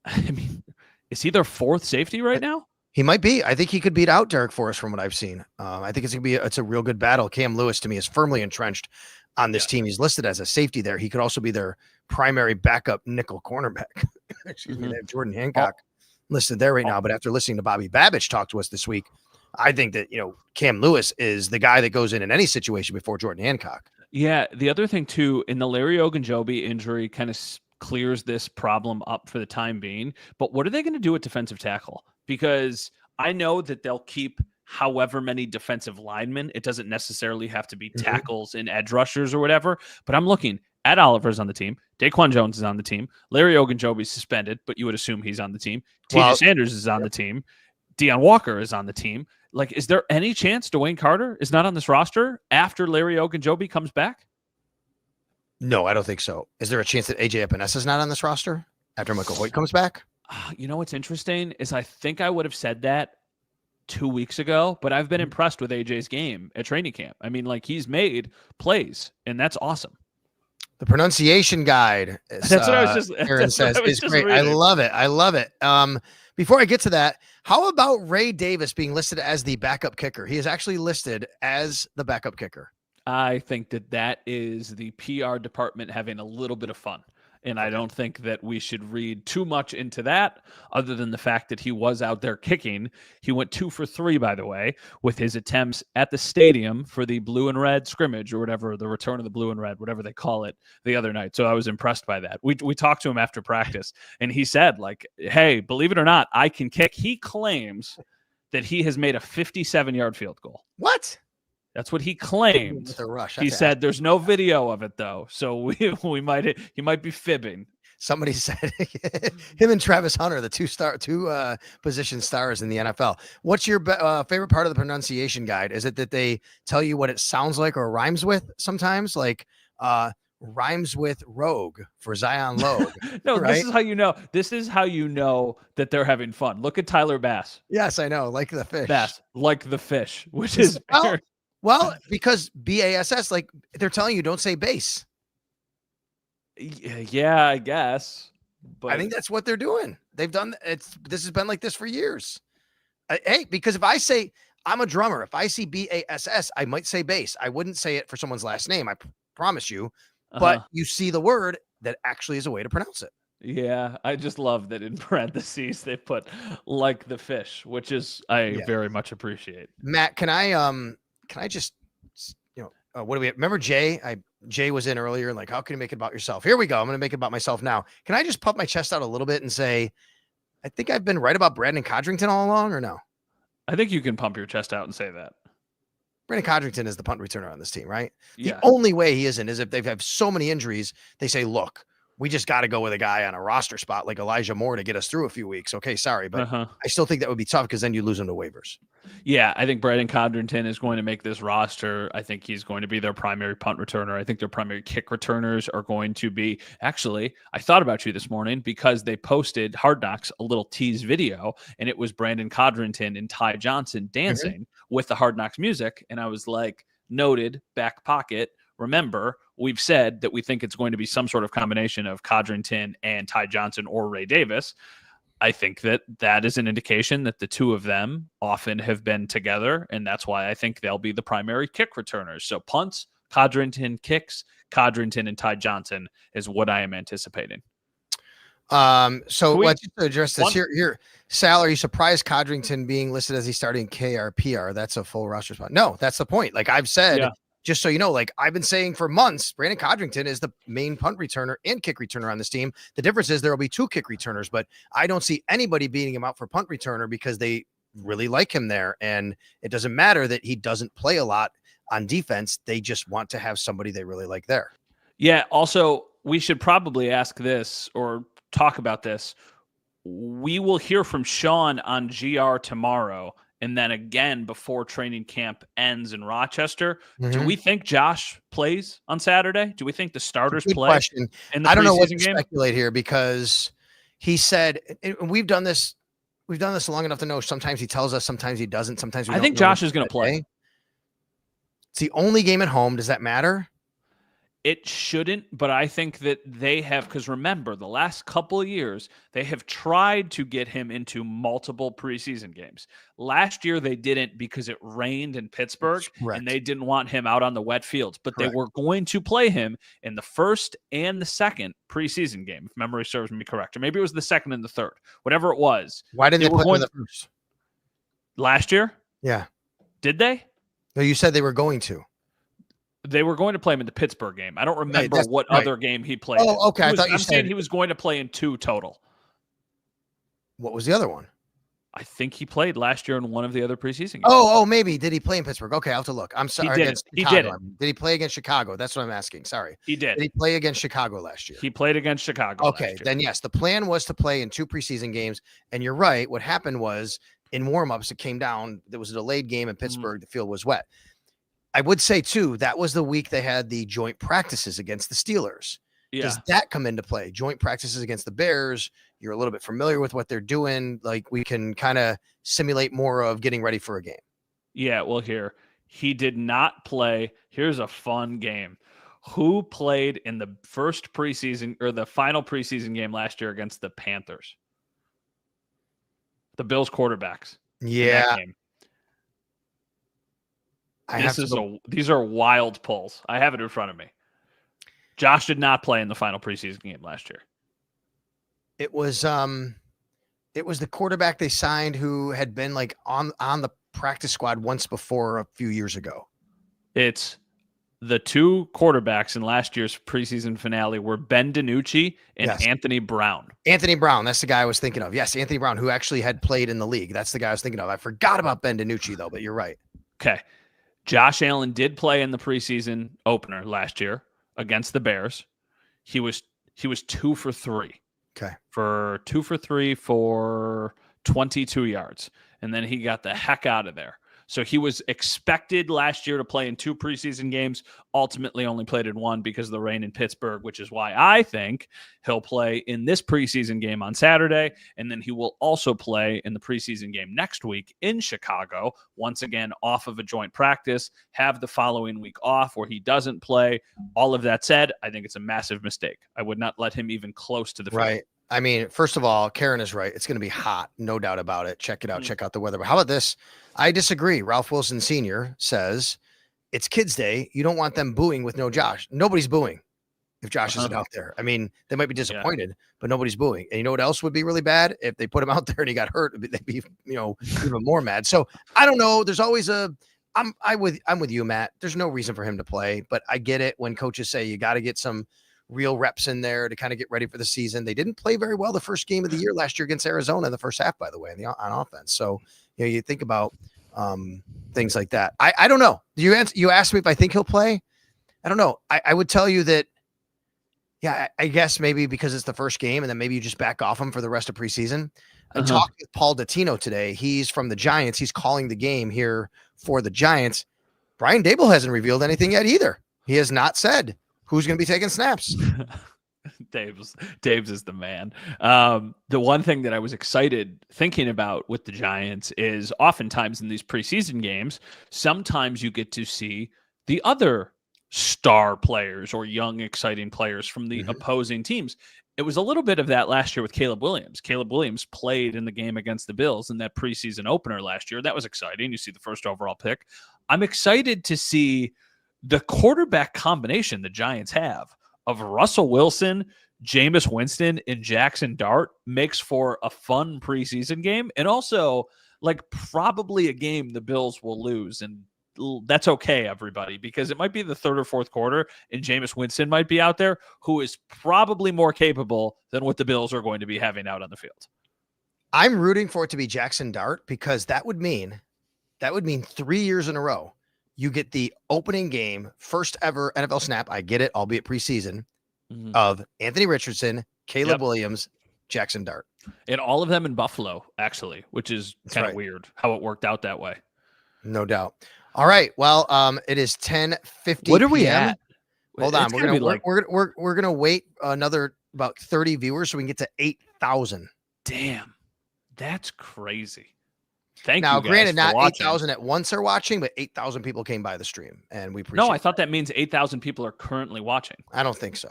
I mean, is he their 4th safety right now? He might be. I think he could beat out Derek Forrest from what I've seen. I think it's a real good battle. Cam Lewis, to me, is firmly entrenched on this team. He's listed as a safety there. He could also be their primary backup nickel cornerback. Excuse me. They have Jordan Hancock listed there right now. But after listening to Bobby Babich talk to us this week, I think that, Cam Lewis is the guy that goes in any situation before Jordan Hancock. Yeah. The other thing, too, in the Larry Ogunjobi injury kind of clears this problem up for the time being. But what are they going to do at defensive tackle? Because I know that they'll keep however many defensive linemen. It doesn't necessarily have to be tackles and edge rushers or whatever. But I'm looking at Oliver's on the team. Daquan Jones is on the team. Larry Ogunjobi's suspended, but you would assume he's on the team. TJ Sanders is on the team. Deion Walker is on the team. Like, is there any chance Dwayne Carter is not on this roster after Larry Ogunjobi comes back? No, I don't think so. Is there a chance that AJ Epenessa is not on this roster after Michael Hoyt comes back? You know what's interesting is I think I would have said that 2 weeks ago, but I've been impressed with AJ's game at training camp. I mean, like, he's made plays, and that's awesome. The pronunciation guide. Is, that's what I was just. Aaron says is great. Reading. I love it. I love it. Before I get to that, how about Ray Davis being listed as the backup kicker? He is actually listed as the backup kicker. I think that is the PR department having a little bit of fun. And I don't think that we should read too much into that other than the fact that he was out there kicking. He went 2 for 3, by the way, with his attempts at the stadium for the blue and red scrimmage or whatever, the return of the blue and red, whatever they call it, the other night. So I was impressed by that. We talked to him after practice, and he said, like, hey, believe it or not, I can kick. He claims that he has made a 57-yard field goal. What? That's what he claimed. He said there's no video of it though, so he might be fibbing. Somebody said him and Travis Hunter, the two position stars in the NFL. What's your favorite part of the pronunciation guide? Is it that they tell you what it sounds like or rhymes with sometimes, like rhymes with rogue for Zion Logue? No, right? This is how you know. This is how you know that they're having fun. Look at Tyler Bass. Yes, I know, like the fish. Bass, like the fish, which is well, because BASS, like they're telling you, don't say base. Yeah, I guess. But I think that's what they're doing. They've done this has been like this for years. Hey, because if I say I'm a drummer, if I see BASS, I might say bass. I wouldn't say it for someone's last name. I promise you. But you see the word that actually is a way to pronounce it. Yeah, I just love that in parentheses they put like the fish, which is I very much appreciate. Matt, can I just what do we remember? Jay was in earlier and like, how can you make it about yourself? Here we go. I'm going to make it about myself now. Can I just pump my chest out a little bit and say, I think I've been right about Brandon Codrington all along, or no? I think you can pump your chest out and say that. Brandon Codrington is the punt returner on this team, right? Yeah. The only way he isn't is if they've had so many injuries, they say, look, we just got to go with a guy on a roster spot like Elijah Moore to get us through a few weeks. Okay, sorry, but I still think that would be tough because then you lose him to waivers. Yeah, I think Brandon Codrington is going to make this roster. I think he's going to be their primary punt returner. I think their primary kick returners are going to be – actually, I thought about you this morning because they posted Hard Knocks a little tease video, and it was Brandon Codrington and Ty Johnson dancing with the Hard Knocks music, and I was like, noted, back pocket. Remember, we've said that we think it's going to be some sort of combination of Codrington and Ty Johnson or Ray Davis. I think that is an indication that the two of them often have been together, and that's why I think they'll be the primary kick returners. So punts, Codrington, kicks, Codrington and Ty Johnson is what I am anticipating. So let's address this here. Sal, are you surprised Codrington being listed as he's starting KRPR? That's a full roster spot. No, that's the point. Like I've said, just so you know, like I've been saying for months, Brandon Codrington is the main punt returner and kick returner on this team. The difference is there will be two kick returners, but I don't see anybody beating him out for punt returner because they really like him there. And it doesn't matter that he doesn't play a lot on defense. They just want to have somebody they really like there. Yeah. Also, we should probably ask this or talk about this. We will hear from Sean on GR tomorrow. And then again, before training camp ends in Rochester, do we think Josh plays on Saturday? Do we think the starters play? Question. I don't know what to speculate here because he said, and we've done this long enough to know sometimes he tells us, sometimes he doesn't. Sometimes we I think Josh is going to play. It's the only game at home. Does that matter? It shouldn't, but I think that they have, because remember, the last couple of years, they have tried to get him into multiple preseason games. Last year, they didn't because it rained in Pittsburgh, and they didn't want him out on the wet fields. But they were going to play him in the first and the second preseason game, if memory serves me correct. Or maybe it was the second and the third, whatever it was. Why didn't they play him in the first? Last year? Yeah. Did they? No, you said they were going to. They were going to play him in the Pittsburgh game. I don't remember what other game he played. Oh, okay. I'm saying he was going to play in two total. What was the other one? I think he played last year in one of the other preseason games. Oh, maybe. Did he play in Pittsburgh? Okay, I'll have to look. I'm sorry. He did. Did he play against Chicago? That's what I'm asking. Sorry. He did. Did he play against Chicago last year? He played against Chicago. Okay, then yes. The plan was to play in two preseason games. And you're right. What happened was in warmups, it came down. There was a delayed game in Pittsburgh. The field was wet. I would say, too, that was the week they had the joint practices against the Steelers. Yeah. Does that come into play? Joint practices against the Bears. You're a little bit familiar with what they're doing. Like we can kind of simulate more of getting ready for a game. Yeah, well, here. He did not play. Here's a fun game. Who played in the first preseason or the final preseason game last year against the Panthers? The Bills quarterbacks. Yeah. These are wild polls. I have it in front of me. Josh did not play in the final preseason game last year. It was the quarterback they signed who had been like on the practice squad once before a few years ago. It's the two quarterbacks in last year's preseason finale were Ben DiNucci and Anthony Brown. Anthony Brown, that's the guy I was thinking of. Yes, Anthony Brown, who actually had played in the league. That's the guy I was thinking of. I forgot about Ben DiNucci though, but you're right. Okay. Josh Allen did play in the preseason opener last year against the Bears. He was 2 for 3. Okay. For 2 for 3 for 22 yards. And then he got the heck out of there. So he was expected last year to play in 2 preseason games, ultimately only played in 1 because of the rain in Pittsburgh, which is why I think he'll play in this preseason game on Saturday, and then he will also play in the preseason game next week in Chicago, once again off of a joint practice, have the following week off where he doesn't play. All of that said, I think it's a massive mistake. I would not let him even close to the field. Right. I mean, first of all, Karen is right. It's going to be hot. No doubt about it. Check it out. Check out the weather. But how about this? I disagree. Ralph Wilson Sr. says it's kids' day. You don't want them booing with no Josh. Nobody's booing if Josh isn't out there. I mean, they might be disappointed, but nobody's booing. And you know what else would be really bad? If they put him out there and he got hurt, they'd be, even more mad. So I don't know. There's always a I'm with you, Matt. There's no reason for him to play, but I get it when coaches say you got to get some real reps in there to kind of get ready for the season. They didn't play very well the first game of the year last year against Arizona in the first half, by the way, on offense. So, you think about things like that. I don't know. You asked me if I think he'll play. I don't know. I would tell you that, yeah, I guess maybe because it's the first game and then maybe you just back off him for the rest of preseason. I talked with Paul Dottino today. He's from the Giants. He's calling the game here for the Giants. Brian Dable hasn't revealed anything yet either. He has not said who's going to be taking snaps. Dave's is the man. The one thing that I was excited thinking about with the Giants is oftentimes in these preseason games, sometimes you get to see the other star players or young, exciting players from the opposing teams. It was a little bit of that last year with Caleb Williams. Caleb Williams played in the game against the Bills in that preseason opener last year. That was exciting. You see the first overall pick. I'm excited to see the quarterback combination the Giants have of Russell Wilson, Jameis Winston, and Jackson Dart makes for a fun preseason game, and also like probably a game the Bills will lose, and that's okay, everybody, because it might be the third or fourth quarter and Jameis Winston might be out there, who is probably more capable than what the Bills are going to be having out on the field. I'm rooting for it to be Jackson Dart because that would mean 3 years in a row you get the opening game, first ever NFL snap. I get it, albeit preseason, of Anthony Richardson, Caleb Williams, Jackson Dart. And all of them in Buffalo, actually, which is kind of weird how it worked out that way. No doubt. All right. Well, it is 10:50. What are we at? Hold on. We're gonna wait another about 30 viewers so we can get to 8,000. Damn, that's crazy. Thank now, you. Now, granted, not 8,000 at once are watching, but 8,000 people came by the stream, and we appreciate. No, I thought that means 8,000 people are currently watching. I don't think so.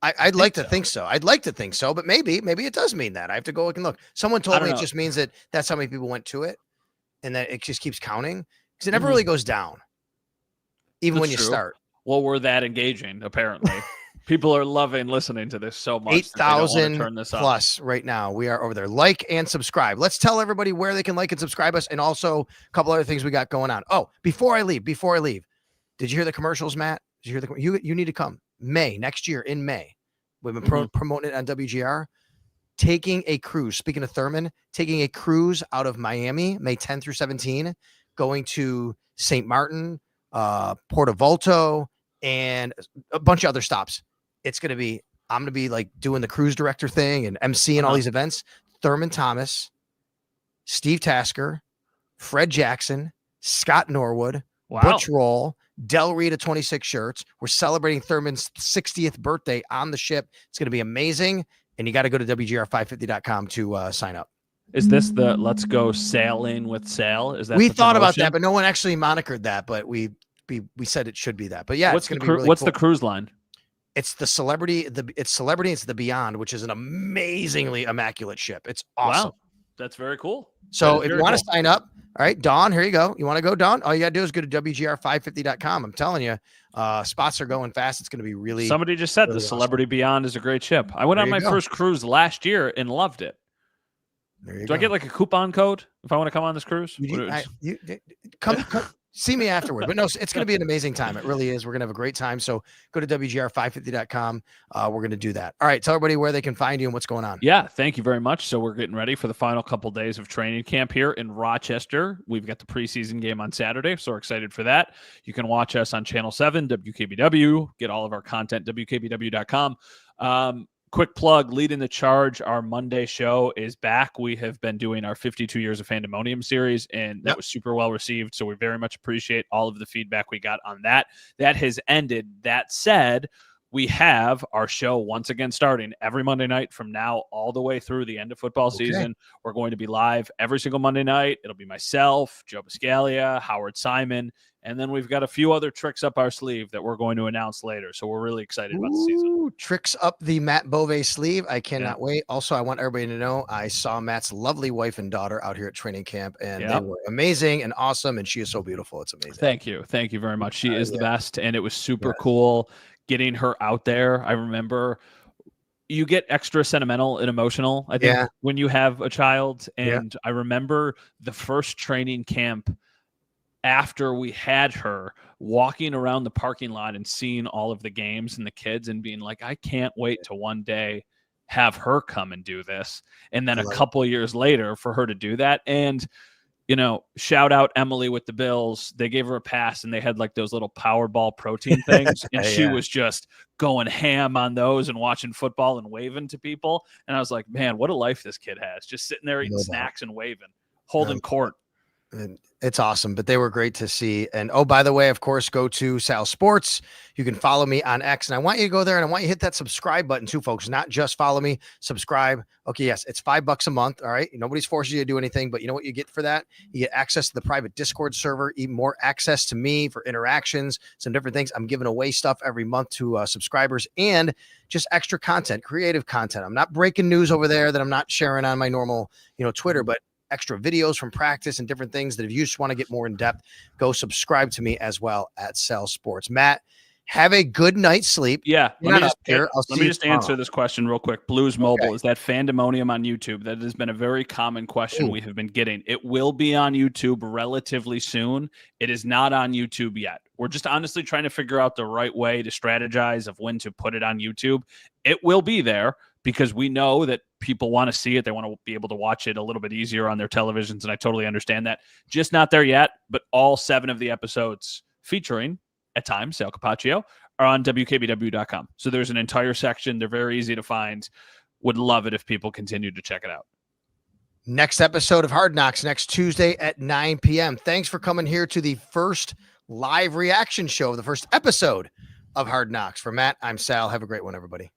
I'd like to think so. I'd like to think so, but maybe it does mean that. I have to go and look. Someone told me it just means that that's how many people went to it, and that it just keeps counting. Because it never really goes down, even when you start. Well, we're that engaging, apparently. People are loving listening to this so much. 8,000 plus right now. We are over there. Like and subscribe. Let's tell everybody where they can like and subscribe us, and also a couple other things we got going on. Oh, before I leave, did you hear the commercials, Matt? Did you hear you need to come next year in May. We've been promoting it on WGR. Taking a cruise. Speaking of Thurman, taking a cruise out of Miami, May 10 through 17. Going to St. Martin, Porto Volto, and a bunch of other stops. I'm going to be like doing the cruise director thing and MC and all these events. Thurman Thomas, Steve Tasker, Fred Jackson, Scott Norwood, Butch Roll, Del Rita 26 shirts. We're celebrating Thurman's 60th birthday on the ship. It's going to be amazing. And you got to go to WGR550.com to sign up. Is this the Let's Go Sailing with Sal? Is that we thought about that, but no one actually monikered that. But we said it should be that. But yeah, it's going to be really what's cool. The cruise line? It's the Celebrity. It's Celebrity. It's the Beyond, which is an amazingly immaculate ship. It's awesome. Wow, that's very cool. So if you want to sign up, all right, Dawn, here you go. You want to go, Dawn? All you got to do is go to WGR550.com. I'm telling you, spots are going fast. It's going to be really. Somebody just said really the Celebrity Beyond is a great ship. I went on my first cruise last year and loved it. Do I get like a coupon code if I want to come on this cruise? Come see me afterward. But no, it's going to be an amazing time. It really is. We're going to have a great time. So go to WGR550.com. We're going to do that. All right. Tell everybody where they can find you and what's going on. Yeah. Thank you very much. So we're getting ready for the final couple days of training camp here in Rochester. We've got the preseason game on Saturday. So we're excited for that. You can watch us on Channel 7, WKBW. Get all of our content, WKBW.com. Quick plug, leading the charge, our Monday show is back. We have been doing our 52 Years of Fandemonium series, and that was super well received. So we very much appreciate all of the feedback we got on that. That has ended. That said, we have our show once again starting every Monday night from now all the way through the end of football season. We're going to be live every single Monday night. It'll be myself, Joe Biscaglia, Howard Simon, and then we've got a few other tricks up our sleeve that we're going to announce later. So we're really excited about the season. Tricks up the Matt Bove sleeve. I cannot wait. Also, I want everybody to know I saw Matt's lovely wife and daughter out here at training camp, and they were amazing and awesome, and she is so beautiful. It's amazing. Thank you. Thank you very much. She is the best, and it was super cool getting her out there. I remember you get extra sentimental and emotional, I think, when you have a child. And I remember the first training camp after we had her, walking around the parking lot and seeing all of the games and the kids and being like, I can't wait to one day have her come and do this. And then a couple of years later for her to do that. And, you know, shout out Emily with the Bills. They gave her a pass and they had like those little Powerball protein things. And she was just going ham on those and watching football and waving to people. And I was like, man, what a life this kid has. Just sitting there eating snacks and waving, holding court. It's awesome, but they were great to see. And oh, by the way, of course, go to Sal Sports. You can follow me on X, and I want you to go there and I want you to hit that subscribe button too, folks. Not just follow me, subscribe. Okay, yes, it's $5 a month. All right, nobody's forcing you to do anything, but you know what you get for that? You get access to the private Discord server, even more access to me for interactions, some different things. I'm giving away stuff every month to subscribers and just extra content, creative content. I'm not breaking news over there that I'm not sharing on my normal, Twitter, but extra videos from practice and different things that if you just want to get more in depth, go subscribe to me as well at Sal Sports. Matt, have a good night's sleep. Yeah. Let me just answer this question real quick. Blues Mobile, is that Fandemonium on YouTube? That has been a very common question we have been getting. It will be on YouTube relatively soon. It is not on YouTube yet. We're just honestly trying to figure out the right way to strategize of when to put it on YouTube. It will be there because we know that people want to see it. They want to be able to watch it a little bit easier on their televisions, and I totally understand that. Just not there yet, but all 7 of the episodes featuring, at times, Sal Capaccio, are on WKBW.com. So there's an entire section. They're very easy to find. Would love it if people continue to check it out. Next episode of Hard Knocks next Tuesday at 9 p.m. Thanks for coming here to the first live reaction show, the first episode of Hard Knocks. For Matt, I'm Sal. Have a great one, everybody.